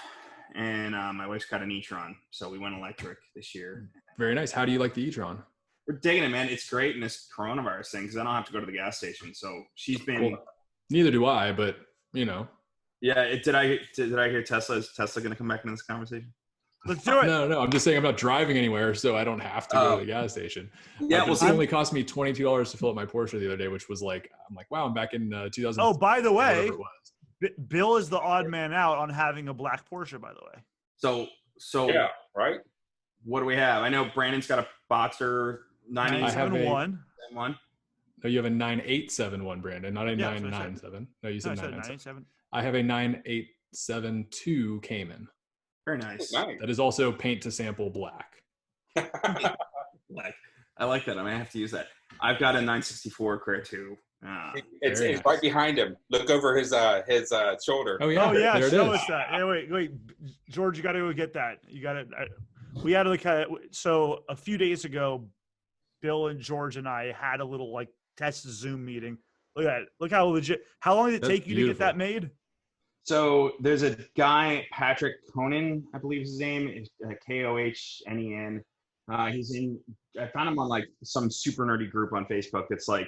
and my wife's got an e-tron, so we went electric this year. Very nice. How do you like the e-tron? We're digging it, man. It's great in this coronavirus thing because I don't have to go to the gas station. So she's been. Well, neither do I, but Yeah. Did I hear Tesla? Is Tesla going to come back into this conversation? Let's do it. No. I'm just saying I'm not driving anywhere, so I don't have to go to the gas station. Yeah. It only cost me $22 to fill up my Porsche the other day, which was like, I'm like, wow, I'm back in 2000. Oh, by the way, it was. Bill is the odd man out on having a black Porsche, by the way. So Yeah, right? what do we have? I know Brandon's got a Boxer 971. one. No, you have a 9871, Brandon, not a Yeah, that's what I 997. No, you said 997. 987. I have a 9872 Cayman. Very nice. Nice. That is also paint to sample black. I like that. I might have to use that. I've got a 964 Carrera 2. It's Very nice. right behind him. Look over his shoulder. Oh yeah, Oh yeah, there it show is. us that. Hey, wait, George, you got to go get that. You got to. We had so a few days ago, Bill and George and I had a little test Zoom meeting. Look at it. Look how legit. How long did it That's take you to get beautiful. that made? So there's a guy, Patrick Conan, I believe his name is Kohnen. I found him on some super nerdy group on Facebook that's like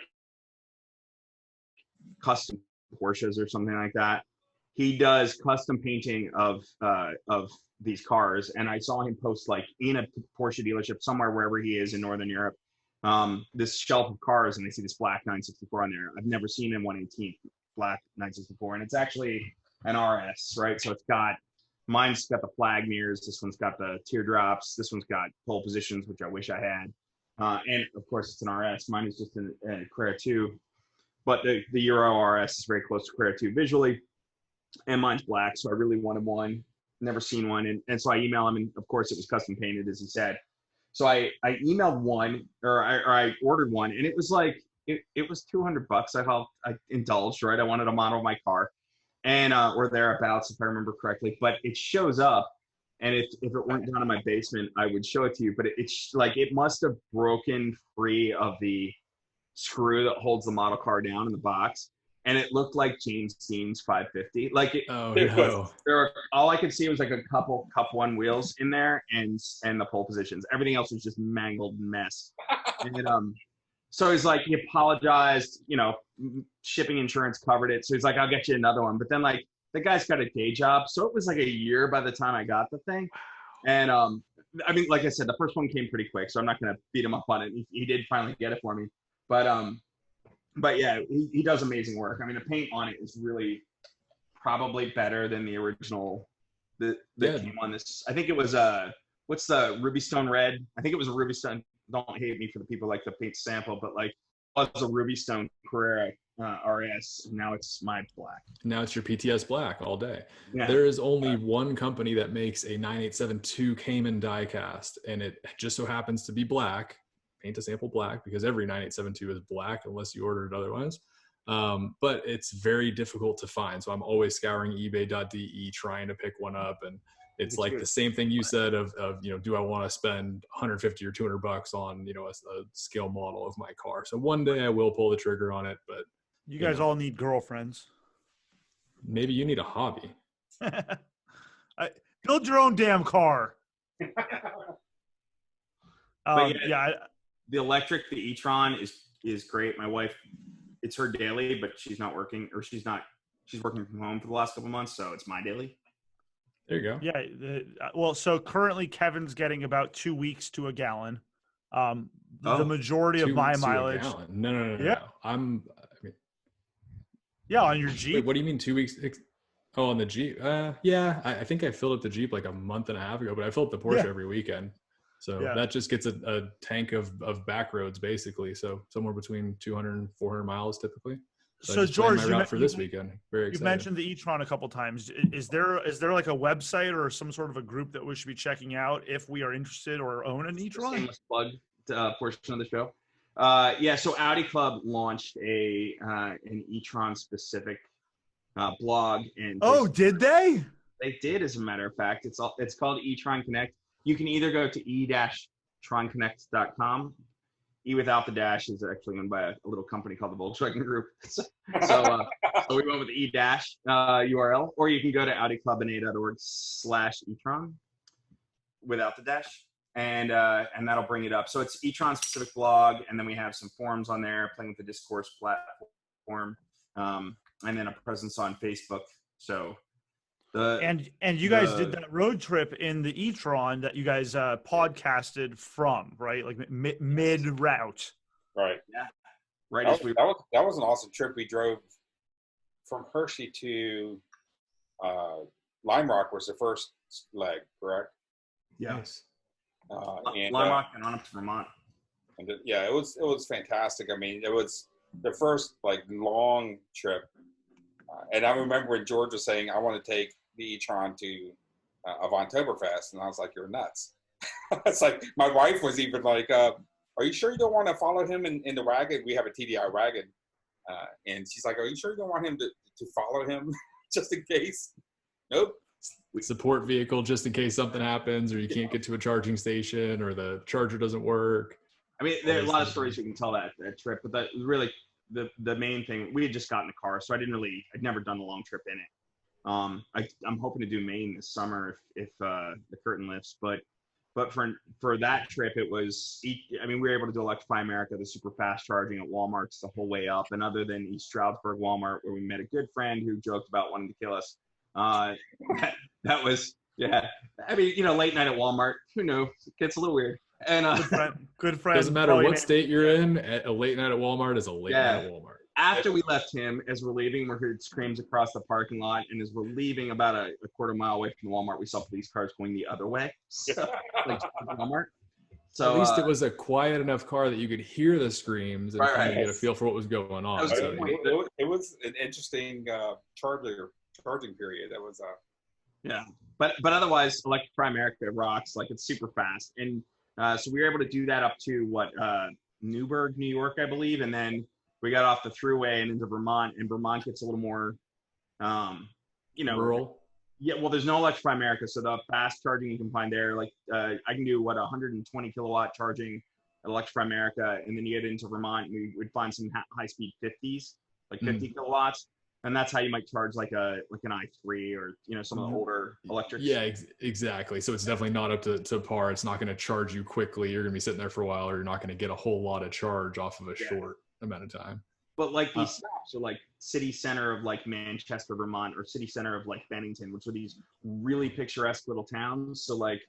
custom Porsches or something like that. He does custom painting of these cars, and I saw him post in a Porsche dealership somewhere wherever he is in Northern Europe, this shelf of cars, and they see this black 964 on there. I've never seen a 118 black 964, and it's actually an RS, right? So mine's got the flag mirrors, this one's got the teardrops, this one's got pole positions, which I wish I had, and of course it's an RS. Mine is just a Carrera 2, but the Euro RS is very close to Carrera 2 visually, and mine's black, so I really wanted one. Never seen one, and so I emailed him, and of course it was custom painted, as he said. So I emailed one, or I ordered one, and it was it was $200. I indulged, right? I wanted a model of my car, and or thereabouts, if I remember correctly. But it shows up, and if it weren't down in my basement, I would show it to you. But it's it must have broken free of the screw that holds the model car down in the box, and it looked like James Dean's 550. Oh no. All I could see was a couple Cup 1 wheels in there and the pole positions. Everything else was just mangled mess. And so he's he apologized, shipping insurance covered it. So he's I'll get you another one. But then the guy's got a day job, so it was a year by the time I got the thing. And I mean, like I said, the first one came pretty quick, so I'm not gonna beat him up on it. He did finally get it for me, but yeah, he does amazing work. I mean, the paint on it is really probably better than the original. That came on this. I think it was what's the Ruby Stone Red? I think it was a Ruby Stone. Don't hate me for the people like the paint sample, but it was a Ruby Stone Carrera RS. Now it's my black. Now it's your PTS black all day. Yeah. There is only one company that makes a 9872 Cayman die cast, and it just so happens to be black. Paint to sample black, because every 9872 is black unless you ordered it otherwise. But it's very difficult to find. So I'm always scouring ebay.de trying to pick one up. And it's the same thing you said of do I want to spend 150 or $200 on, a scale model of my car? So one day I will pull the trigger on it, but you guys all need girlfriends. Maybe you need a hobby. Build your own damn car. The electric, the e-tron is great. My wife, it's her daily, but she's not working, or she's working from home for the last couple months, so it's my daily. There you go. Yeah. So currently Kevin's getting about 2 weeks to a gallon. The majority of my mileage. No. Yeah. Yeah, on your Jeep. Wait, what do you mean 2 weeks? Oh, on the Jeep. Yeah. I think I filled up the Jeep a month and a half ago, but I fill up the Porsche every weekend. So that just gets a tank of back roads, basically. So somewhere between 200 and 400 miles typically. So George, my route for this weekend. Very excited. You mentioned the e-tron a couple times. Is there a website or some sort of a group that we should be checking out if we are interested or own an e-tron? Shameless plug portion of the show. So Audi Club launched an e-tron specific blog. And did they? They did, as a matter of fact. It's called e-tron Connect. You can either go to e-tronconnect.com, E without the dash is actually owned by a little company called the Volkswagen Group. So we went with the E-dash URL, or you can go to audiclubna.org/e-tron without the dash, and that'll bring it up. So it's e-tron specific blog, and then we have some forums on there, playing with the discourse platform, and then a presence on Facebook. So and you guys did that road trip in the e-tron that you guys podcasted from, right? Like mid route. Right. Yeah. Right. That was an awesome trip. We drove from Hershey to Lime Rock was the first leg, correct? Yes. Lime Rock and on up to Vermont. And it was fantastic. I mean, it was the first like long trip. And I remember when George was saying, I want to take the e-tron to Avanttoberfest. And I was like, you're nuts. It's like, my wife was even like, are you sure you don't want to follow him in the wagon? We have a TDI wagon. And she's like, are you sure you don't want him to follow him just in case? Nope. Support vehicle just in case something happens or you can't get to a charging station or the charger doesn't work. I mean, there are a lot of stories we can tell that trip, but that was really the main thing. We had just gotten a car, so I'd never done a long trip in it. I'm hoping to do Maine this summer if the curtain lifts, but for that trip, it was, we were able to do Electrify America, the super fast charging at Walmart's the whole way up. And other than East Stroudsburg Walmart, where we met a good friend who joked about wanting to kill us, that was, yeah. I mean, late night at Walmart, who knows? It gets a little weird. And good friend. Doesn't matter what state you're in, a late night at Walmart is a late night at Walmart. After we left him, as we're leaving, we heard screams across the parking lot. And as we're leaving about a quarter mile away from the Walmart, we saw police cars going the other way. So, like Walmart. So at least it was a quiet enough car that you could hear the screams and kind of get a feel for what was going on. It was an interesting charging period. That was yeah. But otherwise, Electrify America rocks. Like, it's super fast. And so we were able to do that up to Newburgh, New York, I believe, and then we got off the thruway and into Vermont, and Vermont gets a little more, rural. Yeah, well, there's no Electrify America, so the fast charging you can find there, like I can do 120 kilowatt charging at Electrify America, and then you get into Vermont, and we'd find some high speed 50s, like 50 kilowatts, and that's how you might charge like an i3 or some of the older electrics. Yeah, exactly. So it's definitely not up to par. It's not going to charge you quickly. You're going to be sitting there for a while, or you're not going to get a whole lot of charge off of a short amount of time. But like these stops are like city center of like Manchester, Vermont, or city center of like Bennington, which are these really picturesque little towns. So like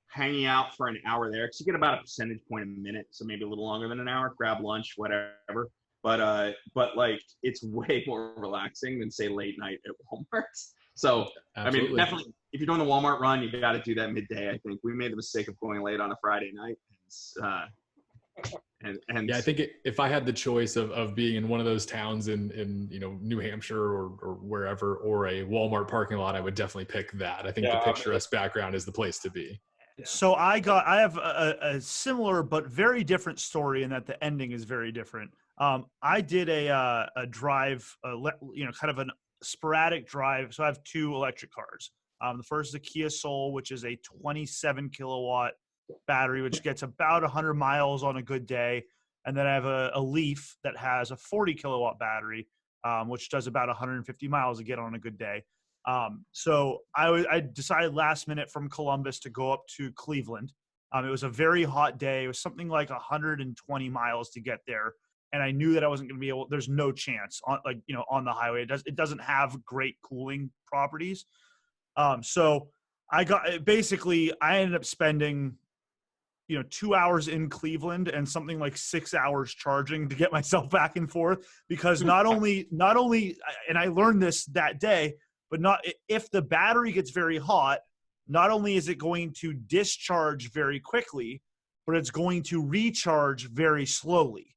hanging out for an hour there, because you get about a percentage point a minute, so maybe a little longer than an hour, grab lunch, whatever. But like it's way more relaxing than say late night at Walmart. So absolutely. I mean, definitely if you're doing the Walmart run, you got to do that midday. I think we made the mistake of going late on a Friday night. And I think if I had the choice of being in one of those towns in New Hampshire or wherever, or a Walmart parking lot, I would definitely pick that. I think the picturesque background is the place to be. So I have a similar but very different story in that the ending is very different. I did a drive, kind of a sporadic drive. So I have two electric cars. The first is a Kia Soul, which is a 27 kilowatt battery, which gets about 100 miles on a good day. And then I have a Leaf that has a 40 kilowatt battery, which does about 150 miles again on a good day. So I decided last minute from Columbus to go up to Cleveland. It was a very hot day. It was something like 120 miles to get there. And I knew that I wasn't going to be able, there's no chance on on the highway. It doesn't have great cooling properties. So I ended up spending 2 hours in Cleveland and something like 6 hours charging to get myself back and forth, because not only, and I learned this that day, but if the battery gets very hot, not only is it going to discharge very quickly, but it's going to recharge very slowly.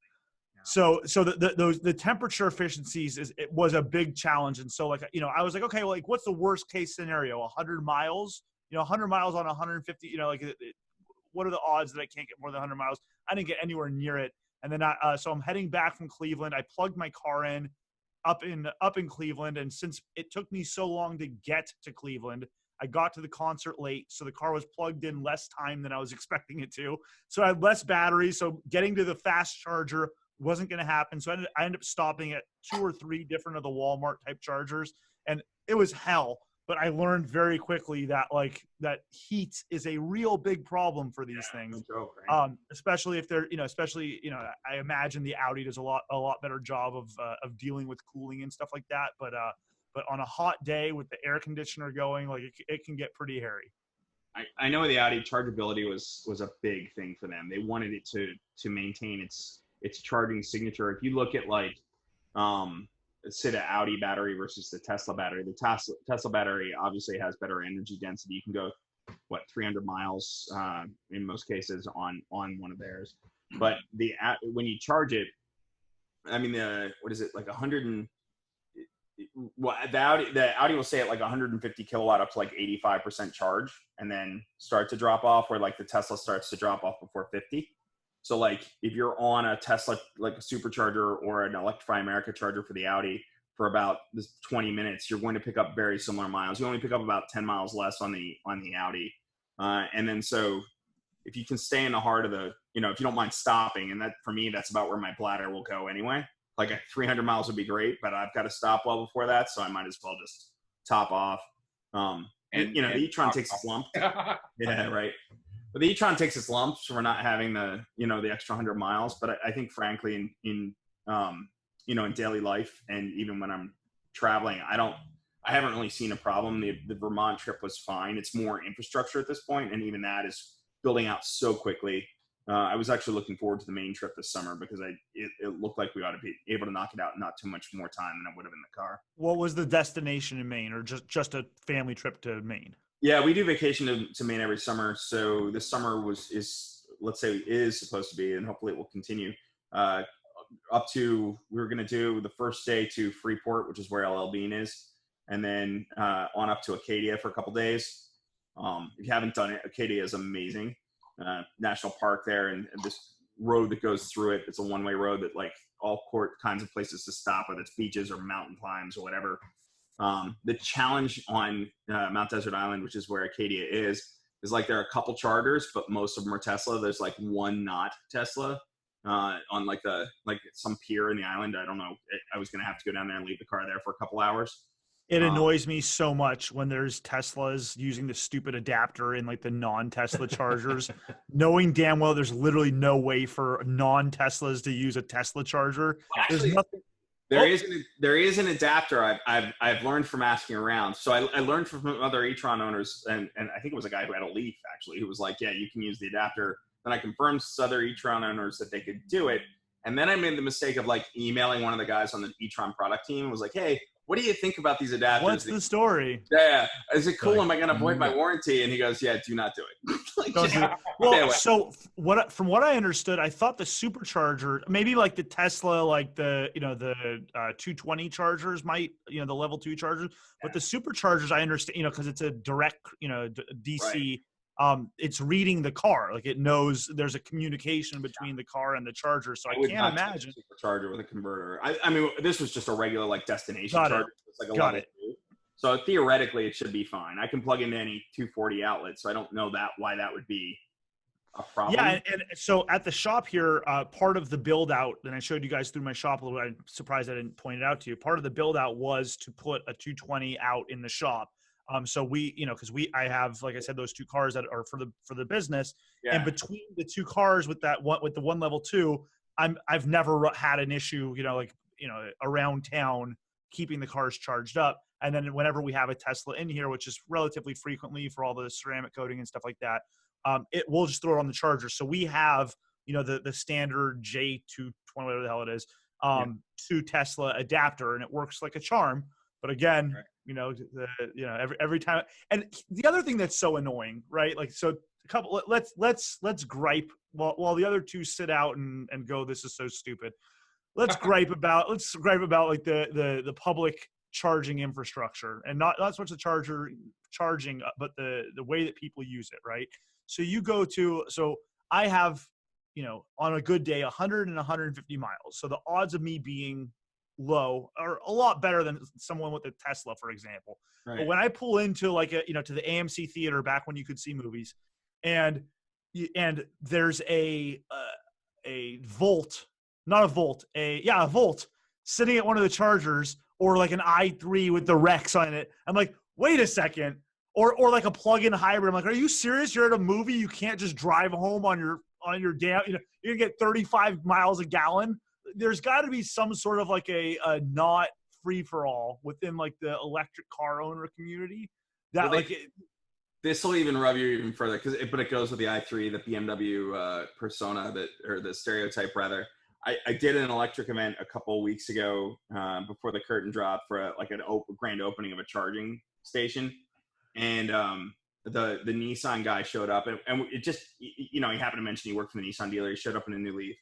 So the temperature efficiencies it was a big challenge. And so I was like, okay, well, what's the worst case scenario? 100 miles, 100 miles on 150, what are the odds that I can't get more than 100 miles? I didn't get anywhere near it. And then so I'm heading back from Cleveland. I plugged my car in up in Cleveland. And since it took me so long to get to Cleveland, I got to the concert late, so the car was plugged in less time than I was expecting it to. So I had less battery. So getting to the fast charger wasn't going to happen. So I ended up stopping at 2 or 3 different of the Walmart type chargers, and it was hell. But I learned very quickly that that heat is a real big problem for these things. No joke, right? Especially if they're, I imagine the Audi does a lot better job of dealing with cooling and stuff like that. But on a hot day with the air conditioner going, like it can get pretty hairy. I know the Audi chargeability was a big thing for them. They wanted it to maintain its charging signature. If you look at say the Audi battery versus the Tesla battery, the Tesla battery obviously has better energy density. You can go 300 miles in most cases on one of theirs. But when you charge it, I mean, what is it, like 100 and the Audi will say at like 150 kilowatt up to like 85% charge, and then start to drop off, where like the Tesla starts to drop off before 50. So like if you're on a Tesla, like a supercharger or an Electrify America charger for the Audi for about 20 minutes, you're going to pick up very similar miles. You only pick up about 10 miles less on the Audi. And then so if you can stay in the heart of if you don't mind stopping, and that for me, that's about where my bladder will go anyway. Like 300 miles would be great, but I've got to stop well before that. So I might as well just top off. The e-tron takes its lump. Yeah, right. But the e-tron takes its lumps for not having the extra 100 miles. But I think frankly in daily life, and even when I'm traveling, I haven't really seen a problem. The Vermont trip was fine. It's more infrastructure at this point, and even that is building out so quickly. I was actually looking forward to the Maine trip this summer because it looked like we ought to be able to knock it out in not too much more time than I would have in the car. What was the destination in Maine, or just a family trip to Maine? Yeah, we do vacation to Maine every summer. So this summer is supposed to be, and hopefully it will continue, we're going to do the first day to Freeport, which is where LL Bean is, and then on up to Acadia for a couple days. If you haven't done it, Acadia is amazing. National park there, and this road that goes through it, it's a one-way road that like all kinds of places to stop, whether it's beaches or mountain climbs or whatever. The challenge on Mount Desert Island, which is where Acadia is like there are a couple chargers, but most of them are Tesla. There's like one not Tesla on like some pier in the island. I don't know. I was going to have to go down there and leave the car there for a couple hours. It annoys me so much when there's Teslas using the stupid adapter in like the non-Tesla chargers, knowing damn well there's literally no way for non-Teslas to use a Tesla charger. Actually, there's nothing. There is an adapter I've learned from asking around. So I learned from other e-tron owners, and I think it was a guy who had a Leaf actually, who was like, yeah, you can use the adapter. Then I confirmed to other e-tron owners that they could do it. And then I made the mistake of like emailing one of the guys on the e-tron product team and was like, hey, what do you think about these adapters? What's the story? Yeah. Is it cool? Am I going to void my warranty? And he goes, yeah, do not do it. So from what I understood, I thought the supercharger, maybe like the Tesla, like the 220 chargers might, the level 2 chargers, but the superchargers, I understand, because it's a direct, DC, right. It's reading the car. Like it knows there's a communication between the car and the charger. So I can't imagine a supercharger with a converter. I mean, this was just a regular like destination charger. It's like a level 2. So theoretically it should be fine. I can plug into any 240 outlet. So I don't know why that would be a problem. Yeah. And so at the shop here, part of the build out, and I showed you guys through my shop a little bit, I'm surprised I didn't point it out to you. Part of the build out was to put a 220 out in the shop. So we, because I have, like I said, those 2 cars that are for the business, and between the 2 cars with the one level 2, I've never had an issue, around town keeping the cars charged up. And then whenever we have a Tesla in here, which is relatively frequently for all the ceramic coating and stuff like that, it will just throw it on the charger. So we have, the standard J220, whatever the hell it is, to Tesla adapter, and it works like a charm. But again, every time. And the other thing that's so annoying, right? Like, so let's gripe while the other 2 sit out and go, this is so stupid. Let's gripe about like the public charging infrastructure, and not so much the charging, but the way that people use it, right? So I have, on a good day, 100 and 150 miles. So the odds of me being low, or a lot better than someone with a Tesla, for example. Right. But when I pull into like to the AMC theater back when you could see movies, and there's a Volt, not a Volt, a Volt sitting at one of the chargers, or like an i3 with the Rex on it. I'm like, wait a second. Or like a plug-in hybrid. I'm like, are you serious? You're at a movie. You can't just drive home on your damn, you're gonna get 35 miles a gallon. There's got to be some sort of like a not free for all within like the electric car owner community. That well, this will even rub you even further but it goes with the i3, the BMW persona or the stereotype rather. I did an electric event a couple of weeks ago before the curtain dropped for a grand opening of a charging station. And the Nissan guy showed up, and it just, he happened to mention he worked for the Nissan dealer. He showed up in a new Leaf,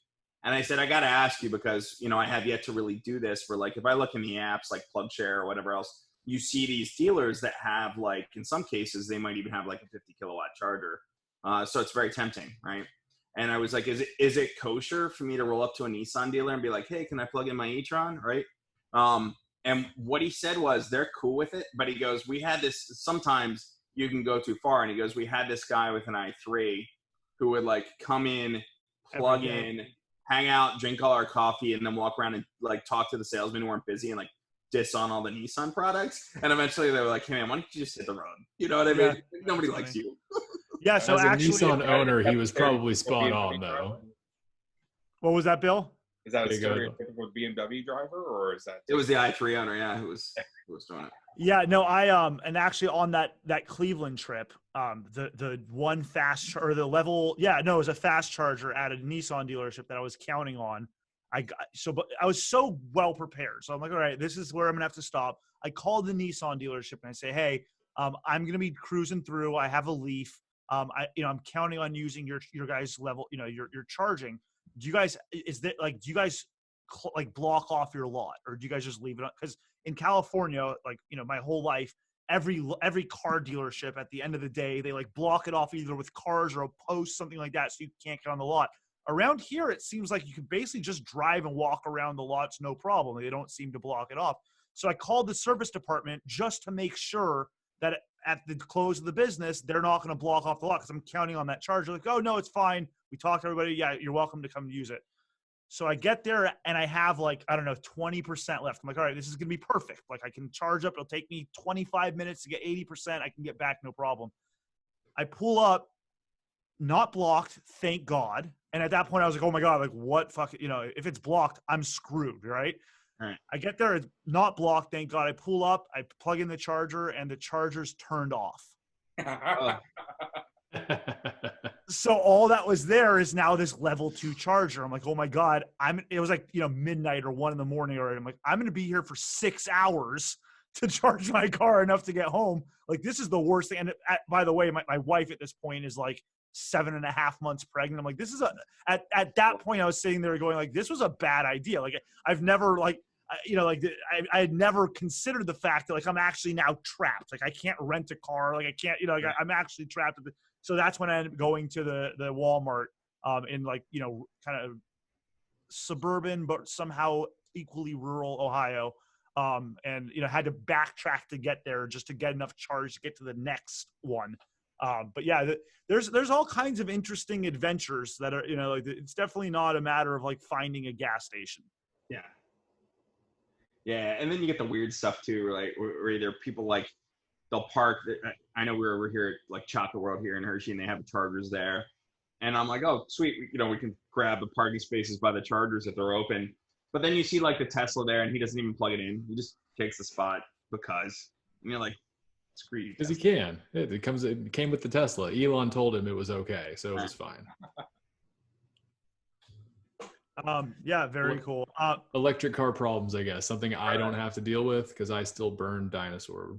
and I said, I got to ask you because I have yet to really do this. For like, if I look in the apps like PlugShare or whatever else, you see these dealers that have like, in some cases, they might even have like a 50 kilowatt charger. So it's very tempting, right? And I was like, is it kosher for me to roll up to a Nissan dealer and be like, hey, can I plug in my e-tron, right? And what he said was they're cool with it, but he goes, we had this, sometimes you can go too far. And he goes, we had this guy with an i3 who would like come in, plug in, hang out, drink all our coffee, and then walk around and like talk to the salesmen who weren't busy and like diss on all the Nissan products. And eventually they were like, hey man, why don't you just hit the road? You know what I mean? Nobody likes you. Yeah. So as actually, a Nissan owner, he was probably spot on though. What was that, Bill? Is that a stereotypical BMW driver, or is that? It was the i3 owner, yeah, who was doing it. Yeah, no, and actually on that Cleveland trip, the one it was a fast charger at a Nissan dealership that I was counting on. But I was so well prepared. So I'm like, all right, this is where I'm gonna have to stop. I called the Nissan dealership and I say, hey, I'm gonna be cruising through. I have a Leaf. I'm counting on using your guys' level, your charging. Do you guys block off your lot, or do you guys just leave it on? Because in California, my whole life, every car dealership at the end of the day, they like block it off either with cars or a post, something like that, so you can't get on the lot. Around here, it seems like you can basically just drive and walk around the lots, no problem. They don't seem to block it off. So I called the service department just to make sure that at the close of the business, they're not going to block off the lot, because I'm counting on that charge. They're like, oh, no, it's fine. We talked to everybody. Yeah, you're welcome to come use it. So I get there and I have 20% left. I'm like, all right, this is going to be perfect. Like, I can charge up. It'll take me 25 minutes to get 80%. I can get back, no problem. I pull up, not blocked, thank God. And at that point I was like, oh my God, like what if it's blocked, I'm screwed, right? Right. I get there, it's not blocked, thank God. I pull up, I plug in the charger, and the charger's turned off. So all that was there is now this level 2 charger. I'm like, oh my God, it was like, midnight or 1 a.m. already. I'm like, I'm going to be here for 6 hours to charge my car enough to get home. Like, this is the worst thing. And by the way, my wife at this point is like 7.5 months pregnant. I'm like, this is at that point I was sitting there going like, this was a bad idea. Like, I've never I had never considered the fact that like, I'm actually now trapped. Like, I can't rent a car. Like, I can't, I'm actually trapped. So that's when I ended up going to the Walmart in kind of suburban, but somehow equally rural Ohio. And had to backtrack to get there just to get enough charge to get to the next one. But yeah, there's all kinds of interesting adventures that are, it's definitely not a matter of like finding a gas station. Yeah. Yeah. And then you get the weird stuff too, like where either people like, they'll park. I know we're over here at like Chocolate World here in Hershey, and they have the chargers there. And I'm like, oh, sweet. We can grab the parking spaces by the chargers if they're open. But then you see like the Tesla there, and he doesn't even plug it in. He just takes the spot because, and you're like, screw you. Because he can. It came with the Tesla. Elon told him it was okay, so it was fine. Yeah, very cool. Electric car problems, I guess. Something I don't have to deal with because I still burn dinosaur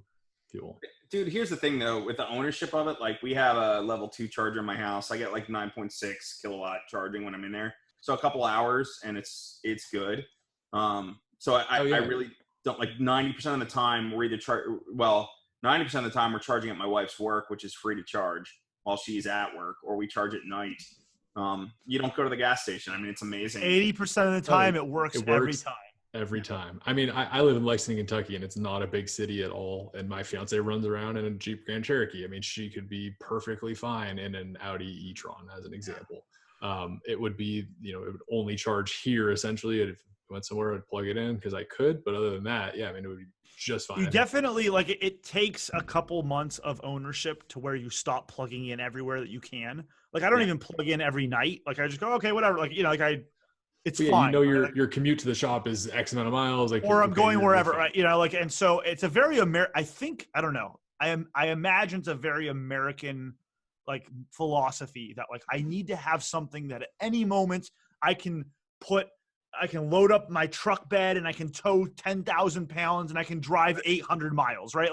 fuel. Dude, here's the thing though, with the ownership of it, like we have a level 2 charger in my house. I get like 9.6 kilowatt charging when I'm in there. So a couple hours and it's good. So I really don't, like 90% of the time we're either 90% of the time we're charging at my wife's work, which is free to charge while she's at work, or we charge at night. You don't go to the gas station. I mean, it's amazing. 80% of the time it works every time. Every time. I mean, I live in Lexington, Kentucky, and it's not a big city at all. And my fiance runs around in a Jeep Grand Cherokee. I mean, she could be perfectly fine in an Audi e-tron, as an example. It would be, it would only charge here essentially. If I went somewhere, I'd plug it in because I could. But other than that, yeah, I mean, it would be just fine. You definitely it takes a couple months of ownership to where you stop plugging in everywhere that you can. Like I don't even plug in every night. Like I just go, okay, whatever. Like it's fine. Your commute to the shop is X amount of miles, or I'm going wherever, right? And so it's a very I think, I don't know. I imagine it's a very American philosophy that I need to have something that at any moment I can load up my truck bed and I can tow 10,000 pounds and I can drive 800 miles, right?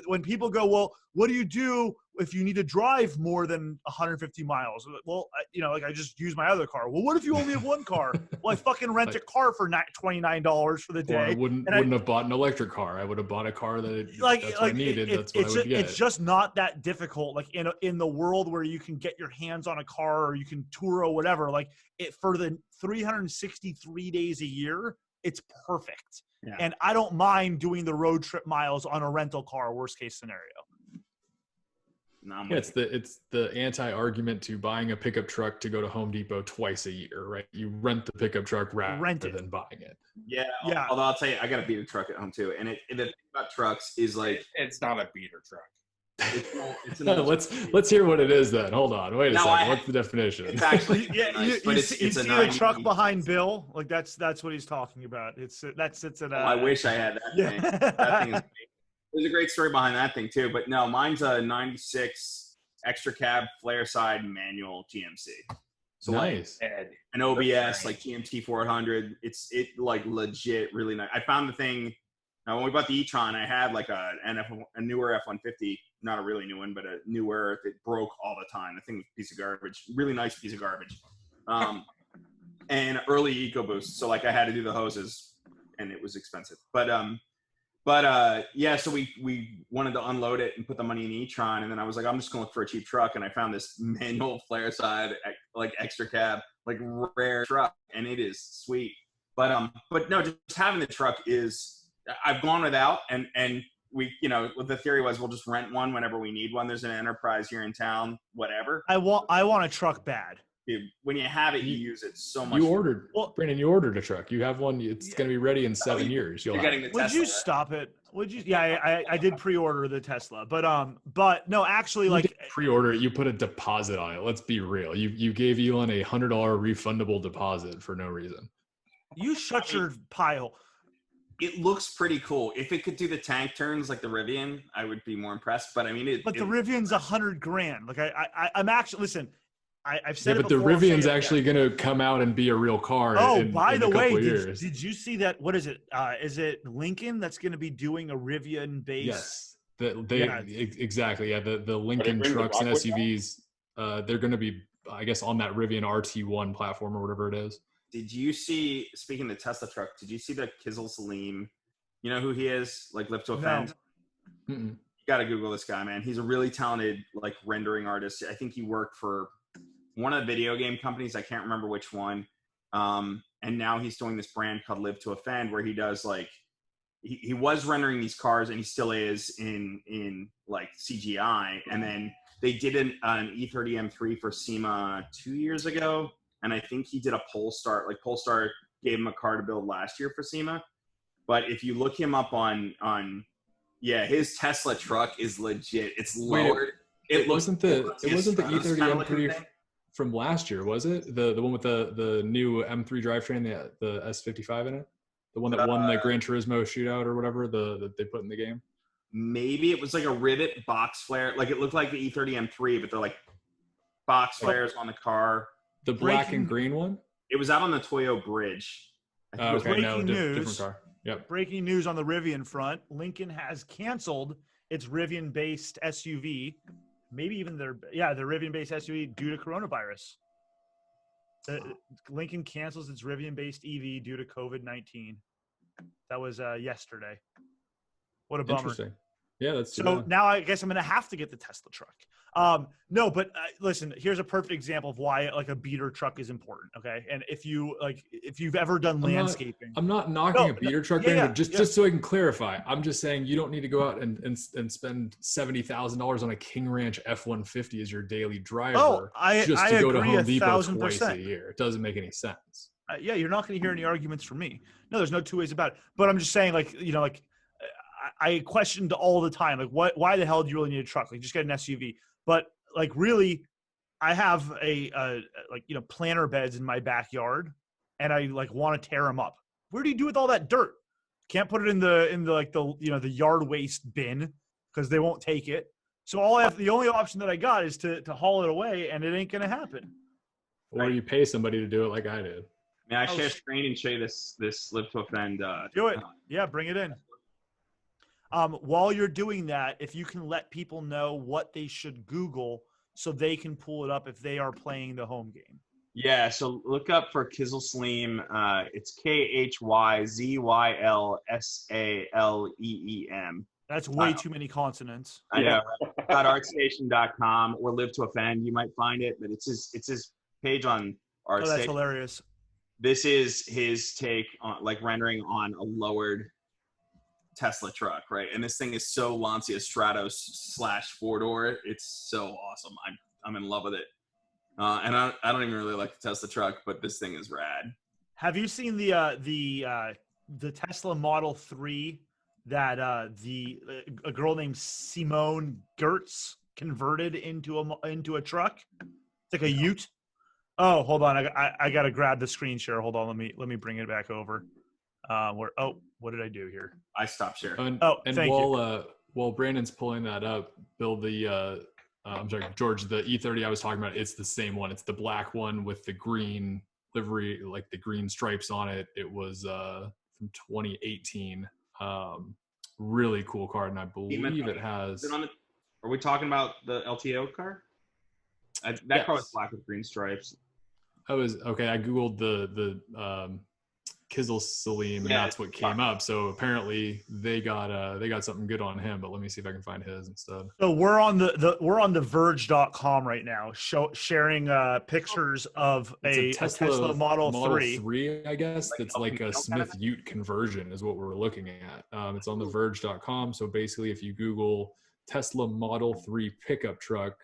When people go, well, what do you do if you need to drive more than 150 miles? Well, I just use my other car. Well, what if you only have one car? Well, I fucking rent a car for $29 for the day. Or I wouldn't have bought an electric car. I would have bought a car that's what I needed. That's what I would get. It's just not that difficult. In the world where you can get your hands on a car or you can tour or whatever, for the 363 days a year, it's perfect. Yeah. And I don't mind doing the road trip miles on a rental car, worst case scenario. Yeah, it's the anti-argument to buying a pickup truck to go to Home Depot twice a year, right? You rent the pickup truck rather than buying it. Yeah. Although I'll tell you, I got a beater truck at home too, and the thing about trucks is it's not a beater truck. Let's hear what it is then. Hold on, wait a second. What's the definition? It's actually you see the truck behind Bill, that's what he's talking about. That sits at. I wish I had that thing. That thing is. There's a great story behind that thing too, but no, mine's a 96 extra cab flare side manual GMC. So nice. An OBS GMT 400. It's legit really nice. I found the thing. Now when we bought the e-tron, I had a newer F-150, not a really new one, but a newer. It broke all the time. The thing was a piece of garbage. Really nice piece of garbage. And early EcoBoost. So I had to do the hoses, and it was expensive. So we wanted to unload it and put the money in the e-tron, and then I was like, I'm just gonna look for a cheap truck, and I found this manual flare side extra cab rare truck, and it is sweet. But no, just having the truck is, I've gone without, and we the theory was we'll just rent one whenever we need one. There's an Enterprise here in town, whatever. I want a truck bad. Dude, when you have it, you use it so much. Brandon, you ordered a truck. You have one. It's going to be ready in 7 years. You're getting the Tesla. Would you stop it? Would you? Yeah, I did pre-order the Tesla, but no, actually, you didn't pre-order it. You put a deposit on it. Let's be real. You gave Elon a $100 refundable deposit for no reason. You shut your pile. It looks pretty cool. If it could do the tank turns like the Rivian, I would be more impressed. But I mean, the Rivian's $100,000. I'm actually listen. I've said but the Rivian's actually going to come out and be a real car. By the way, did you see that? What is it? Is it Lincoln that's going to be doing a Rivian base? Yes, exactly. Yeah, the Lincoln trucks and SUVs. They're going to be, I guess, on that Rivian RT1 platform or whatever it is. Did you see? Speaking of the Tesla truck, did you see the Kizil Salim? You know who he is? Live to Offend. No. You got to Google this guy, man. He's a really talented rendering artist. I think he worked for one of the video game companies. I can't remember which one. And now he's doing this brand called Live to Offend, where he does he was rendering these cars, and he still is in CGI. And then they did an E30 M3 for SEMA 2 years ago. And I think he did a Polestar. Polestar gave him a car to build last year for SEMA. But if you look him up on his Tesla truck is legit. It's lowered. It wasn't the E30 M3 from last year, was it? The one with the new M3 drivetrain, the S55 in it? The one that won the Gran Turismo shootout or whatever that they put in the game? Maybe it was a rivet box flare. It looked like the E30 M3, but they're box flares on the car. The black and green one? It was out on the Toyo Bridge. Breaking news. Different car. Yep. Breaking news on the Rivian front. Lincoln has canceled its Rivian-based SUV. Maybe even their Rivian-based SUV due to coronavirus. Lincoln cancels its Rivian-based EV due to COVID-19. That was yesterday. What a bummer. Interesting. Yeah, that's so now I guess I'm going to have to get the Tesla truck. No, but listen, here's a perfect example of why like a beater truck is important. Okay. And if you've ever done landscaping, I'm not knocking a beater truck, yeah, but just so I can clarify, I'm just saying you don't need to go out and spend $70,000 on a King Ranch F-150 as your daily driver just to go to Home Depot twice a year. It doesn't make any sense. Yeah, you're not going to hear any arguments from me. No, there's no two ways about it. But I'm just saying, like, you know, like I questioned all the time, like, why the hell do you really need a truck? Like, just get an SUV. But like, really, I have like, you know, planter beds in my backyard, and I like want to tear them up. Where do you do with all that dirt? Can't put it in the like the, you know, the yard waste bin because they won't take it. So the only option that I got is to haul it away, and it ain't gonna happen. Or you pay somebody to do it like I did. May I share screen and show you this Live to Offend? Do it. Yeah, bring it in. While you're doing that, if you can let people know what they should Google so they can pull it up if they are playing the home game. Yeah, so look up for Kizzle Saleem. It's KhyzylSaleem. That's way too many consonants. I know. .artstation.com or Live to Offend. You might find it, but it's his page on ArtStation. Oh, that's hilarious. This is his take on like rendering on a lowered Tesla truck, right? And this thing is so Lancia Stratos / 4-door. It's so awesome. I'm in love with it. And I don't even really like the Tesla truck, but this thing is rad. Have you seen the Tesla Model 3 that a girl named Simone Gertz converted into a truck? It's like a Ute. Oh, hold on. I got to grab the screen share. Hold on. Let me bring it back over. What did I do here? I stopped sharing. Thank you. While Brandon's pulling that up, Bill, I'm sorry, George, the E30 I was talking about, it's the same one. It's the black one with the green livery, like the green stripes on it. It was from 2018. Really cool car, and I believe it has. Are we talking about the LTO car? That car was black with green stripes. I googled the Kizzle Saleem, and that's what came up. So apparently they got something good on him. But let me see if I can find his instead. So we're on the Verge.com right now, sharing pictures of a Tesla Model 3. I guess that's like a Smith Ute conversion is what we're looking at. It's on the Verge.com. So basically, if you Google Tesla Model 3 pickup truck,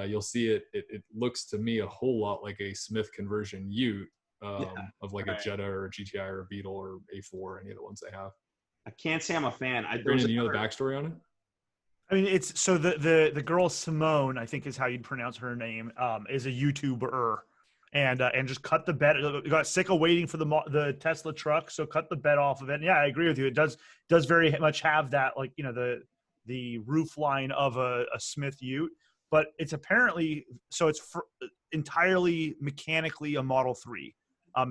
you'll see it. It looks to me a whole lot like a Smith conversion Ute. Of like a Jetta or a GTI or a Beetle or A4, any of the ones they have. I can't say I'm a fan. Brandon, you know the backstory on it? I mean, it's so the girl Simone, I think is how you'd pronounce her name, is a YouTuber, and just cut the bed. Got sick of waiting for the Tesla truck, so cut the bed off of it. And yeah, I agree with you. It does very much have that, like, you know, the roof line of a Smith Ute, but it's apparently it's entirely mechanically a Model 3.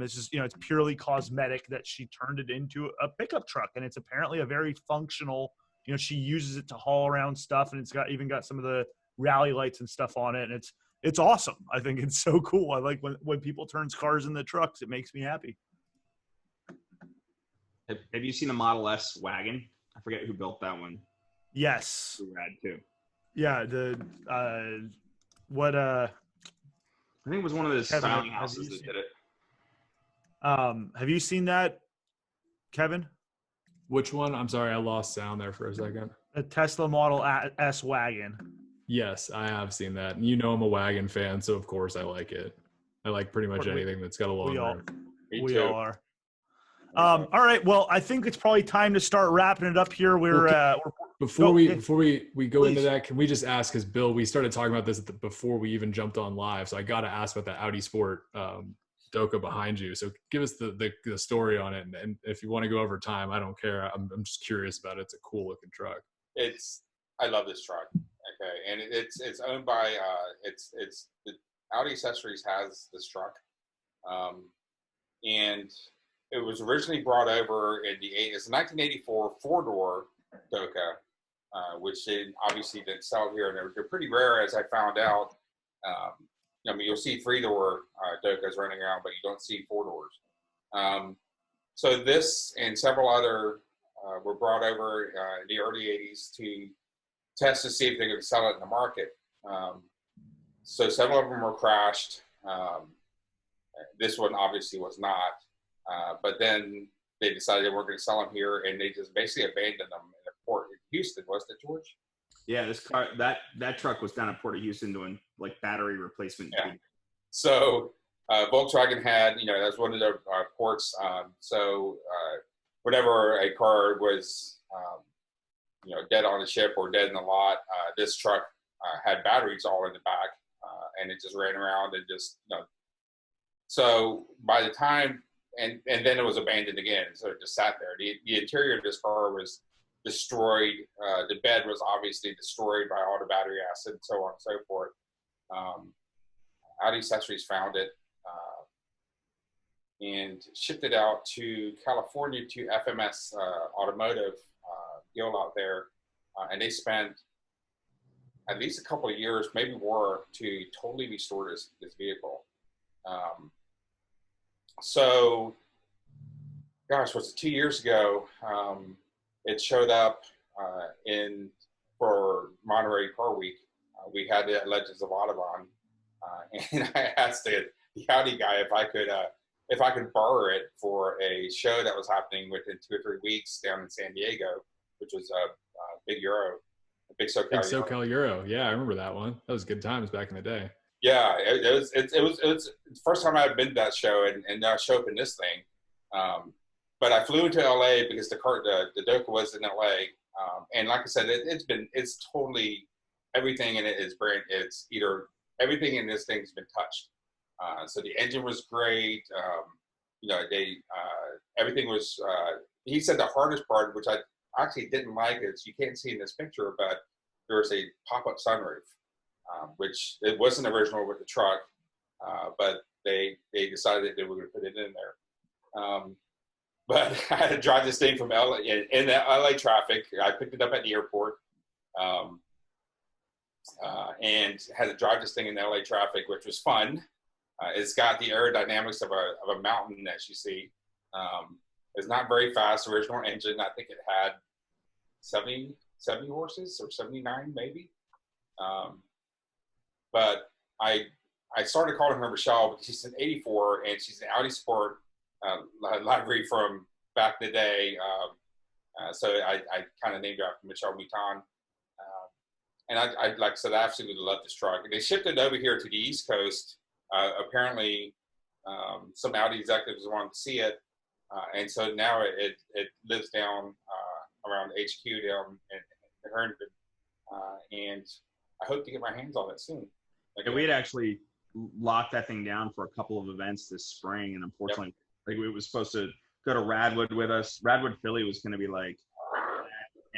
It's just, you know, it's purely cosmetic that she turned it into a pickup truck, and it's apparently a very functional, you know, she uses it to haul around stuff, and it's even got some of the rally lights and stuff on it, and it's awesome. I think it's so cool. I like when people turn cars into trucks. It makes me happy. Have you seen the Model S wagon? I forget who built that one. Yes. Rad too. Yeah, I think it was one of the styling houses that did it. Have you seen that, Kevin? Which one? I'm sorry, I lost sound there for a second. A Tesla Model S wagon. Yes, I have seen that. And you know I'm a wagon fan, so of course I like it. I like pretty much anything that's got a long road. We all are. All right. Well, I think it's probably time to start wrapping it up here. Before we go into that, can we just ask, because Bill, we started talking about this before we even jumped on live, so I got to ask about the Audi Sport Doka behind you. So give us the story on it, and if you want to go over time, I don't care. I'm just curious about it. It's a cool looking truck. I love this truck. Okay, and it's owned by it's the Audi Accessories has this truck, and it was originally brought over it's a 1984 4-door Doka, which they obviously didn't sell here, and they're pretty rare, as I found out. I mean, you'll see 3-door Dokas running around, but you don't see 4 doors. So this and several other were brought over in the early 80s to test to see if they could sell it in the market. So several of them were crashed. This one obviously was not. But then they decided they weren't going to sell them here, and they just basically abandoned them in the port in Houston, wasn't it, George? Yeah, this car, that truck was down at Port of Houston doing like battery replacement. Yeah. So Volkswagen had, that was one of their ports. So whenever a car was, dead on the ship or dead in the lot, this truck had batteries all in the back, and it just ran around and just, So by the time, and then it was abandoned again, so it just sat there. The interior of this car was destroyed. The bed was obviously destroyed by all the battery acid and so on and so forth. Audi Accessories found it and shipped it out to California to FMS Automotive deal out there. And they spent at least a couple of years, maybe more, to totally restore this vehicle. So, gosh, was it 2 years ago? It showed up for Monterey Car Week. We had the Legends of Audubon, and I asked the Audi guy if I could borrow it for a show that was happening within 2 or 3 weeks down in San Diego, which was a big SoCal Euro. Yeah, I remember that one. That was good times back in the day. Yeah, it was the first time I'd been to that show, and I showed up in this thing. But I flew into LA because the Doka was in LA, and like I said, it's totally, everything in it is brand. It's either everything in this thing's been touched. So the engine was great. Everything was. He said the hardest part, which I actually didn't like, is you can't see in this picture, but there was a pop-up sunroof. Which it wasn't original with the truck, but they decided they were going to put it in there. But I had to drive this thing from LA in the LA traffic. I picked it up at the airport, and had to drive this thing in the LA traffic, which was fun. It's got the aerodynamics of a mountain, as you see. It's not very fast. Original engine, I think it had 70 horses or 79 maybe. But I started calling her Michelle because she's an 84 and she's an Audi Sport library from back in the day. So I kind of named her after Michelle Mouton. And I like I said, I absolutely love this truck. And they shipped it over here to the East Coast. Apparently, some Audi executives wanted to see it. And so now it lives down around HQ down in Herndon. And I hope to get my hands on it soon. Yeah, we had actually locked that thing down for a couple of events this spring, and unfortunately, it was supposed to go to Radwood with us. Radwood Philly was going to be like,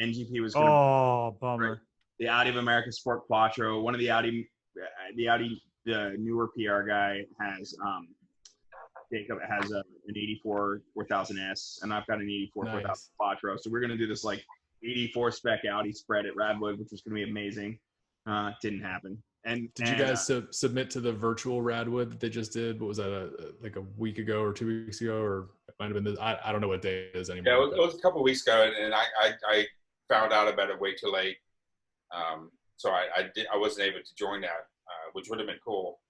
NGP was going to. Oh, bummer. The Audi of America Sport Quattro. One of the Audi, the newer PR guy has Jacob has an 84 4000S, and I've got an 84 4000 Quattro. So we're going to do this like 84 spec Audi spread at Radwood, which was going to be amazing. Didn't happen. And did you guys submit to the virtual Radwood that they just did? What was that, like a week ago or 2 weeks ago, or it might have been I don't know what day it is anymore. Yeah, it was a couple of weeks ago, and I found out about it way too late. So I wasn't able to join that, which would have been cool.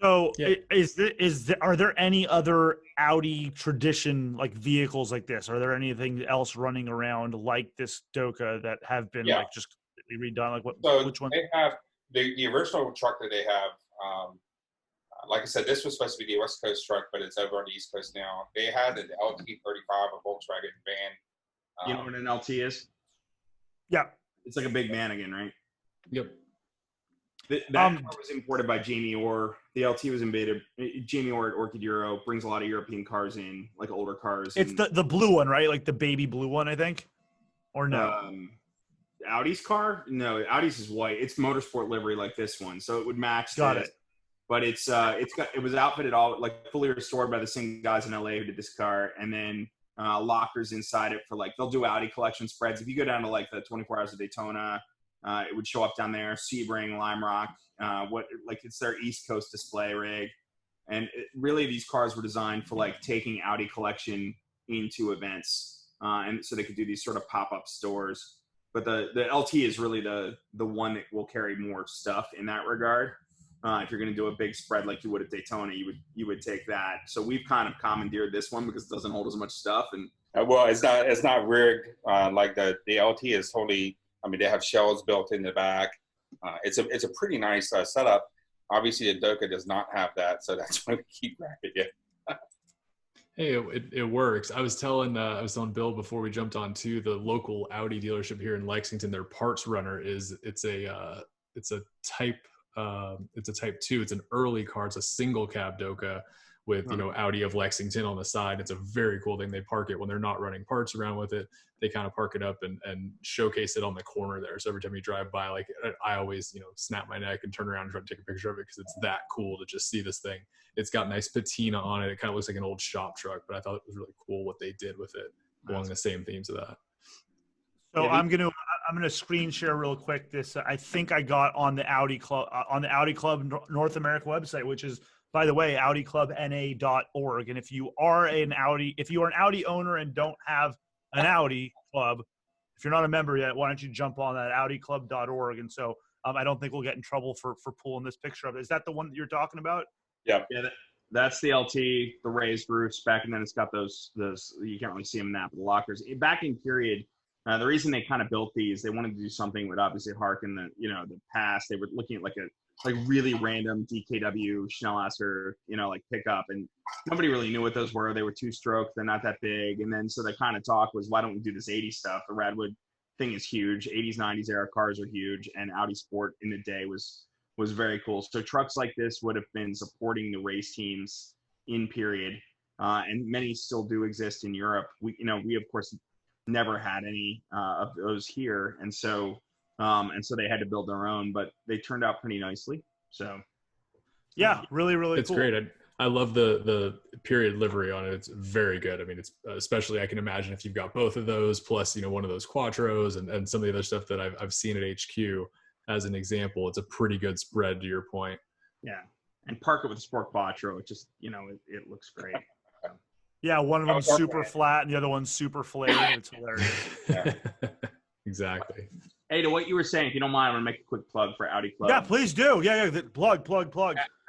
Are there any other Audi tradition like vehicles like this? Are there anything else running around like this Doka that have been like just redone? Like which one? They have the original truck that they have. Like I said, this was supposed to be the West Coast truck, but it's over on the East Coast now. They had an LT35, a Volkswagen van. You know what an LT is? Yeah. It's like a big man again, right? Yep. That car was imported by Jamie Orr. The LT was invaded. Jamie Orr at Orchid Euro brings a lot of European cars in, like older cars. It's the blue one, right? Like the baby blue one, I think. Or no? Audi's car? No, Audi's is white. It's motorsport livery like this one, so it would match. Got it. But it was outfitted all like fully restored by the same guys in LA who did this car, and then lockers inside it for like they'll do Audi collection spreads. If you go down to like the 24 Hours of Daytona, it would show up down there. Sebring, Lime Rock, it's their East Coast display rig, and really these cars were designed for like taking Audi collection into events. and so they could do these sort of pop-up stores. But the LT is really the one that will carry more stuff in that regard. If you're going to do a big spread like you would at Daytona, you would take that. So we've kind of commandeered this one because it doesn't hold as much stuff. And well, it's not rigged like the LT is totally. I mean, they have shells built in the back. It's a pretty nice setup. Obviously, the Doka does not have that, so that's why we keep wrapping it. Hey, it works. I was telling Bill before we jumped on to the local Audi dealership here in Lexington. Their parts runner it's a type 2. It's an early car. It's a single cab Doka with Audi of Lexington on the side. It's a very cool thing. They park it when they're not running parts around with it. They kind of park it up and showcase it on the corner there. So every time you drive by, like I always snap my neck and turn around and try to take a picture of it because it's that cool to just see this thing. It's got nice patina on it. It kind of looks like an old shop truck, but I thought it was really cool what they did with it along the same themes of that. So I'm gonna screen share real quick. This I think I got on the Audi Club North America website, which is, by the way, AudiClubNA.org. And if you are an Audi owner and don't have an Audi club, if you're not a member yet, why don't you jump on that AudiClub.org? And so I don't think we'll get in trouble for pulling this picture of it. Is that the one that you're talking about? Yeah. That's the LT, the raised roofs back, and then it's got those you can't really see them now, but the lockers. Back in period, the reason they kind of built these, they wanted to do something with obviously harken the past. They were looking at like really random DKW Schnellasser, like pickup, and nobody really knew what those were. They were 2-stroke, they're not that big, and then so the kind of talk was, why don't we do this 80s stuff? The Radwood thing is huge. 80s, 90s era cars are huge, and Audi Sport in the day was very cool. So trucks like this would have been supporting the race teams in period, and many still do exist in Europe. We of course never had any of those here, and so they had to build their own, but they turned out pretty nicely. So yeah, really cool. It's great. I love the period livery on it. It's very good. I mean, it's especially, I can imagine if you've got both of those plus one of those Quattros and some of the other stuff that I've seen at HQ as an example, it's a pretty good spread to your point. Yeah, and park it with a Sport Quattro. It just it looks great. Yeah, one of them's super flat and the other one's super flared. It's hilarious. Yeah. Exactly. Hey, to what you were saying, if you don't mind, I'm going to make a quick plug for Audi Club. Yeah, please do. Yeah. Plug.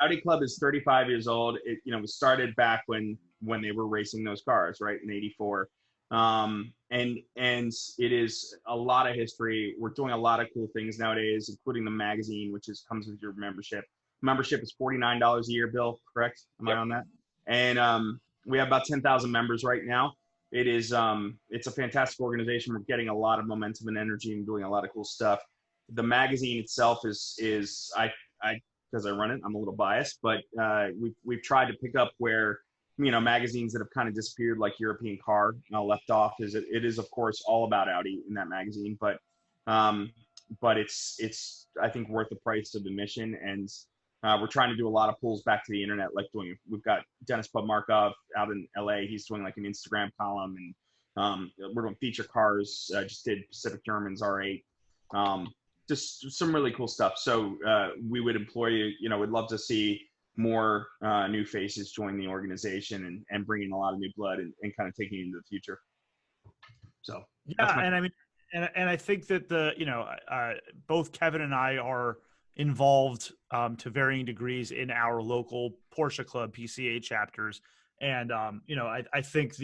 Audi Club is 35 years old. It was started back when they were racing those cars, right, in '84. And it is a lot of history. We're doing a lot of cool things nowadays, including the magazine, which comes with your membership. Membership is $49 a year, Bill, correct? Am I on that? And we have about 10,000 members right now. It is it's a fantastic organization. We're getting a lot of momentum and energy and doing a lot of cool stuff. The magazine itself is I because I run it, I'm a little biased, but we've tried to pick up where magazines that have kind of disappeared, like European Car, left off. It is of course all about Audi in that magazine, but it's I think worth the price of admission. And we're trying to do a lot of pulls back to the internet, we've got Dennis Podmarkov out in LA. He's doing like an Instagram column, and we're doing feature cars. Just did Pacific German's R8. Just some really cool stuff. So we would implore you, we'd love to see more new faces join the organization and bring in a lot of new blood and kind of taking it into the future. So yeah, and I mean, and I think that both Kevin and I are involved to varying degrees in our local Porsche Club PCA chapters, and I think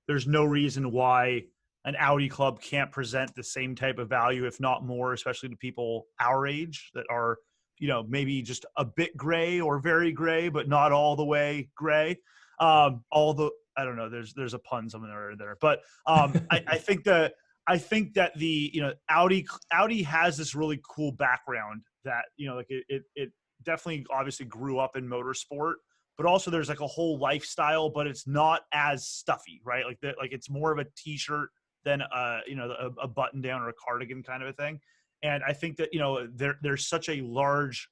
there's no reason why an Audi club can't present the same type of value, if not more, especially to people our age that are maybe just a bit gray or very gray, but not all the way gray. I don't know. There's a pun somewhere there, but I think that the Audi has this really cool background that it definitely obviously grew up in motorsport, but also there's like a whole lifestyle, but it's not as stuffy, right? Like it's more of a t-shirt than a button down or a cardigan kind of a thing. And I think that there's such a large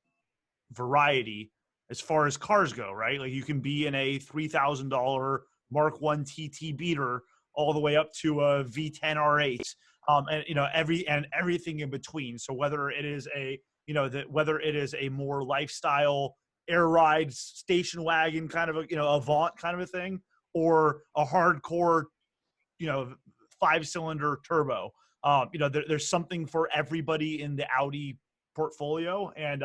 variety as far as cars go, right? Like you can be in a $3,000 Mark I TT beater all the way up to a V10 R8, and everything in between. So whether it is a more lifestyle air ride station wagon kind of Avant kind of a thing, or a hardcore 5-cylinder turbo. There's something for everybody in the Audi portfolio, and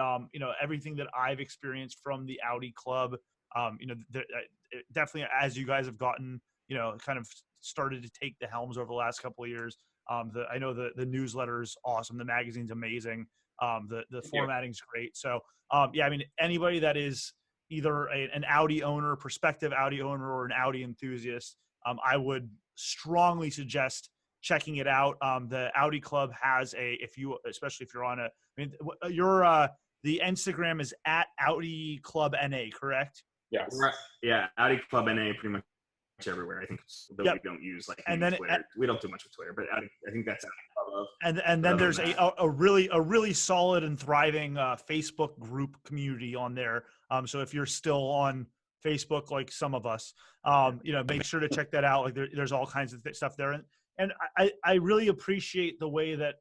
everything that I've experienced from the Audi Club, definitely as you guys have gotten, kind of started to take the helms over the last couple of years. I know the newsletter is awesome. The magazine's amazing. The formatting's great. So anybody that is either an Audi owner, prospective Audi owner, or an Audi enthusiast, I would strongly suggest checking it out. The Audi Club has especially if you're on the Instagram is at Audi Club NA, correct? Yes. Yeah, Audi Club NA pretty much everywhere. I think we don't use Twitter. We don't do much with Twitter, but I think that's Audi Club. And then there's a really solid and thriving Facebook group community on there. So if you're still on Facebook, like some of us, make sure to check that out. Like there's all kinds of stuff there. And I really appreciate the way that,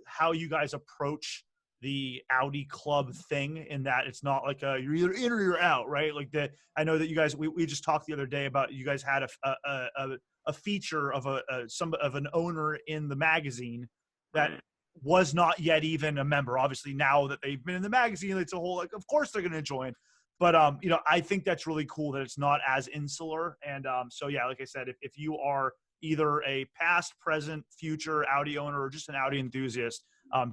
how you guys approach the Audi Club thing, in that it's not like you're either in or you're out, right? Like I know that you guys, we just talked the other day about, you guys had a feature of an owner in the magazine that was not yet even a member. Obviously now that they've been in the magazine, it's a whole, like, of course they're going to join. But, I think that's really cool that it's not as insular. And like I said, if you are either a past, present, future Audi owner, or just an Audi enthusiast,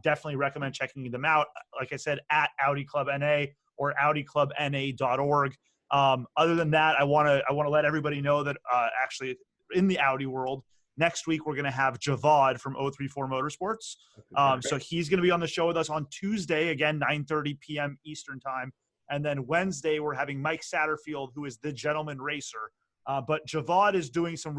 definitely recommend checking them out. Like I said, at Audi Club NA or AudiClubNA.org. Other than that, I want to let everybody know that actually in the Audi world, next week we're going to have Javad from 034 Motorsports. So he's going to be on the show with us on Tuesday, again, 9:30 p.m. Eastern time. And then Wednesday, we're having Mike Satterfield, who is the gentleman racer. But Javad is doing some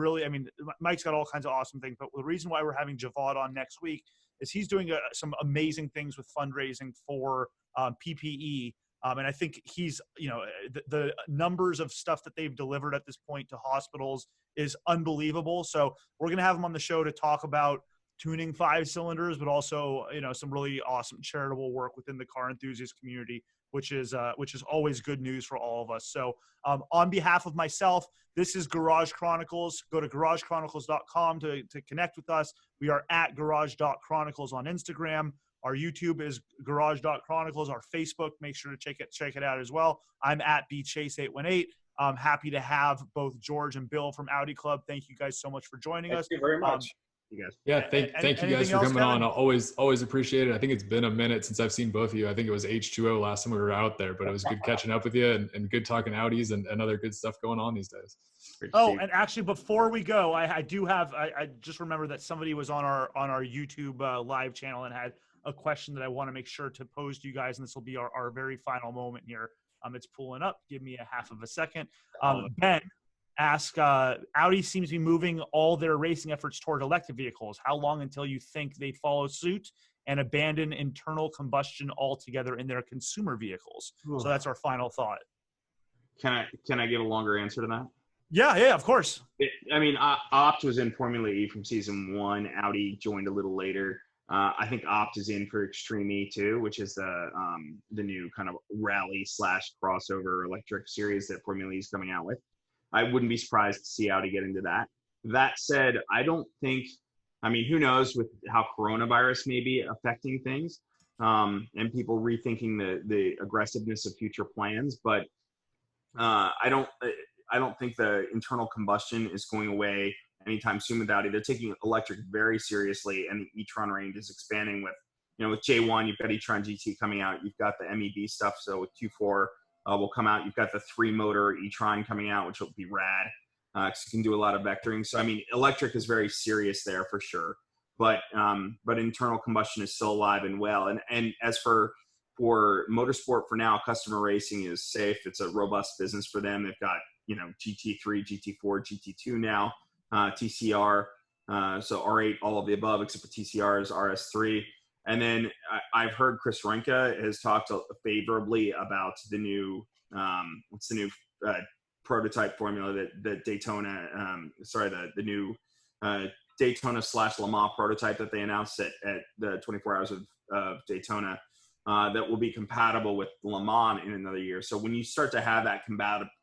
Mike's got all kinds of awesome things. But the reason why we're having Javad on next week is he's doing some amazing things with fundraising for PPE. And I think he's, the numbers of stuff that they've delivered at this point to hospitals is unbelievable. So we're going to have him on the show to talk about tuning 5 cylinders, but also, some really awesome charitable work within the car enthusiast community, which is always good news for all of us. So on behalf of myself, this is Garage Chronicles. Go to garagechronicles.com to connect with us. We are at garage.chronicles on Instagram. Our YouTube is garage.chronicles. Our Facebook, make sure to check it out as well. I'm at bchase818. I'm happy to have both George and Bill from Audi Club. Thank you guys so much for joining us. Thank you very much. You guys. Yeah, thank you guys for coming on. I'll always appreciate it. I think it's been a minute since I've seen both of you. I think it was H2O last time we were out there, but it was good catching up with you and good talking Audis and other good stuff going on these days. Oh, and actually, before we go, I just remembered that somebody was on our YouTube live channel and had a question that I want to make sure to pose to you guys, and this will be our very final moment here. It's pulling up. Give me a half of a second. Ben ask, Audi seems to be moving all their racing efforts toward electric vehicles. How long until you think they follow suit and abandon internal combustion altogether in their consumer vehicles? So that's our final thought. Can I give a longer answer to that? Yeah, of course. Opt was in Formula E from season 1. Audi joined a little later. I think Opt is in for Extreme E too, which is the new kind of rally / crossover electric series that Formula E is coming out with. I wouldn't be surprised to see Audi get into that. That said, I don't think, who knows with how coronavirus may be affecting things, and people rethinking the aggressiveness of future plans. But I don't think the internal combustion is going away anytime soon with Audi. They're taking electric very seriously, and the e-tron range is expanding with J1, you've got e-tron GT coming out. You've got the MEB stuff. So with Q4, will come out. You've got the 3-motor e-tron coming out, which will be rad. Because you can do a lot of vectoring. So, electric is very serious there for sure. But internal combustion is still alive and well. And as for motorsport for now, customer racing is safe. It's a robust business for them. They've got, GT3, GT4, GT2 now, TCR. So R8, all of the above, except for TCR's RS3. And then I've heard Chris Renka has talked favorably about the new, prototype formula that Daytona, the new Daytona / Le Mans prototype that they announced at the 24 Hours of Daytona that will be compatible with Le Mans in another year. So when you start to have that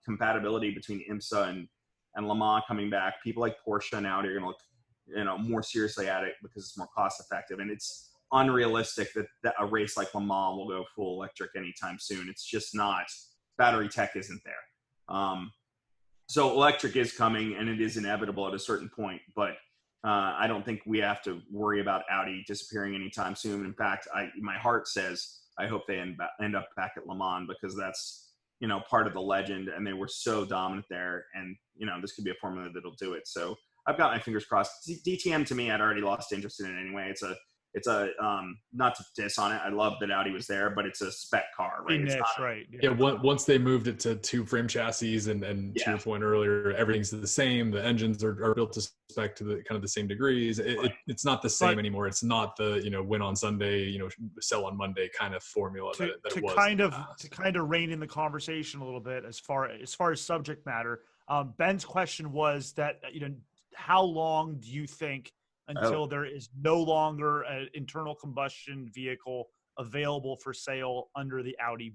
compatibility between IMSA and Le Mans coming back, people like Porsche and Audi are going to look more seriously at it because it's more cost effective. And it's unrealistic that a race like Le Mans will go full electric anytime soon. It's just not. Battery tech isn't there. So electric is coming, and it is inevitable at a certain point. But I don't think we have to worry about Audi disappearing anytime soon. In fact, my heart says I hope they end up back at Le Mans, because that's part of the legend, and they were so dominant there. And this could be a formula that'll do it. So I've got my fingers crossed. DTM, to me, I'd already lost interest in it anyway. It's a not to diss on it. I love that Audi was there, but it's a spec car, right? Niche, right. Yeah. Once they moved it to 2 frame chassis and to your point earlier, everything's the same. The engines are built to spec to the kind of the same degrees. It's not the same anymore. It's not the win on Sunday, sell on Monday kind of formula that it was. To kind of rein in the conversation a little bit as far as subject matter. Ben's question was that how long do you think until there is no longer an internal combustion vehicle available for sale under the Audi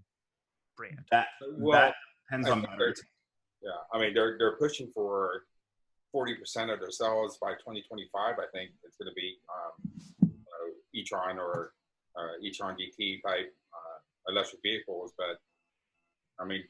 brand? That depends on battery. Yeah, I mean they're pushing for 40% of their sales by 2025. I think it's going to be e-tron or e-tron GT type electric vehicles. But I mean,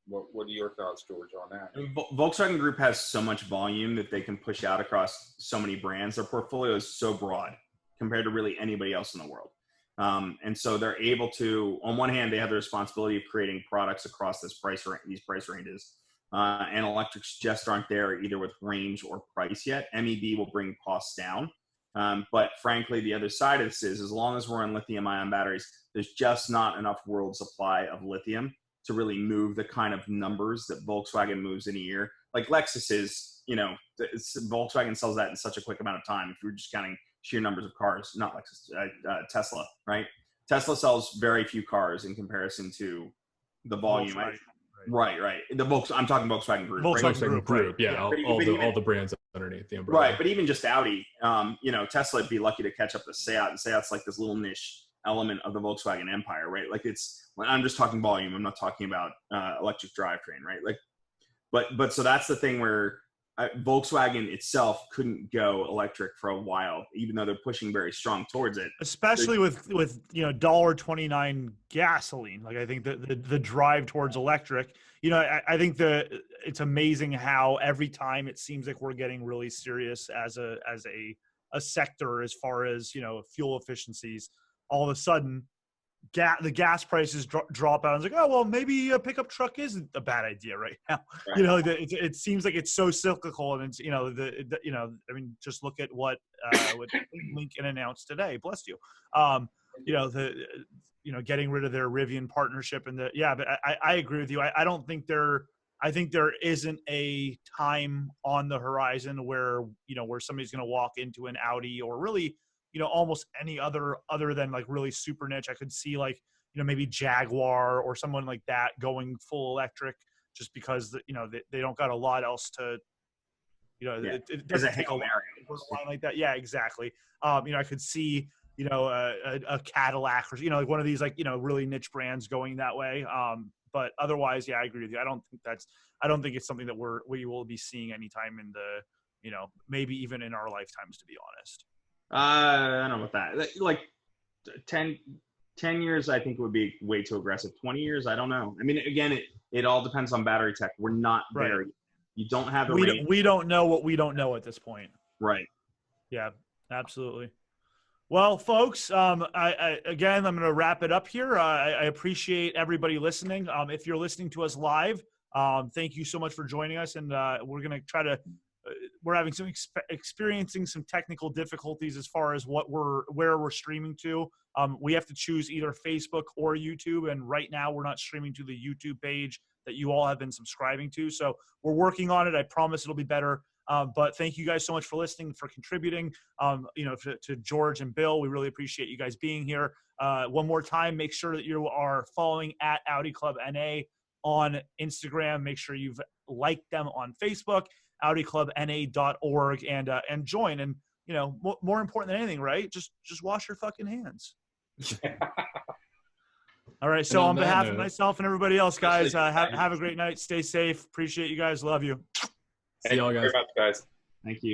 what are your thoughts, George, on that? Volkswagen Group has so much volume that they can push out across so many brands. Their portfolio is so broad compared to really anybody else in the world. And so they're able to, on one hand, they have the responsibility of creating products across these price ranges. And electrics just aren't there either with range or price yet. MEB will bring costs down. But frankly, the other side of this is, as long as we're on lithium-ion batteries, there's just not enough world supply of lithium to really move the kind of numbers that Volkswagen moves in a year. Like Lexus is, Volkswagen sells that in such a quick amount of time. If you're just counting sheer numbers of cars, not Lexus, Tesla, right? Tesla sells very few cars in comparison to the volume. Right. I'm talking Volkswagen Group. Volkswagen Group. Right? Yeah, all the brands underneath the umbrella. Right, but even just Audi, Tesla would be lucky to catch up to Seat, and Seat's like this little niche element of the Volkswagen empire, right? Like I'm just talking volume. I'm not talking about electric drivetrain, right? Like, but so that's the thing where Volkswagen itself couldn't go electric for a while, even though they're pushing very strong towards it. Especially with $1.29 gasoline. Like I think the drive towards electric, I think it's amazing how every time it seems like we're getting really serious as a sector as far as fuel efficiencies. All of a sudden, the gas prices drop out. I was like, oh well, maybe a pickup truck isn't a bad idea right now. Right. It seems like it's so cyclical, and it's I mean, just look at what Lincoln announced today. Bless you. Getting rid of their Rivian partnership but I agree with you. I think there isn't a time on the horizon where somebody's going to walk into an Audi or really almost any other than like really super niche. I could see like, maybe Jaguar or someone like that going full electric just because, they don't got a lot else to, it doesn't take a lot like that. Yeah, exactly. I could see, a Cadillac or, like one of these, like, really niche brands going that way. But otherwise, yeah, I agree with you. I don't think it's something that we will be seeing anytime in the, maybe even in our lifetimes, to be honest. I don't know about that. Like 10 years, I think would be way too aggressive. 20 years, I don't know. I mean, again, it all depends on battery tech. We're not there. Right. You don't have the range. We don't know what we don't know at this point. Right. Yeah, absolutely. Well, folks, I'm going to wrap it up here. I appreciate everybody listening. If you're listening to us live, thank you so much for joining us. And we're going to try to we're having some experiencing some technical difficulties as far as where we're streaming to. We have to choose either Facebook or YouTube, and right now we're not streaming to the YouTube page that you all have been subscribing to. So we're working on it. I promise it'll be better. But thank you guys so much for listening, for contributing. To George and Bill, we really appreciate you guys being here. One more time, make sure that you are following at Audi Club NA on Instagram. Make sure you've liked them on Facebook. AudiClubNA.org and join. And more important than anything, right? Just wash your fucking hands. All right. So on behalf of myself and everybody else, guys, have a great night. Stay safe. Appreciate you guys. Love you. See y'all guys. Very much, guys. Thank you.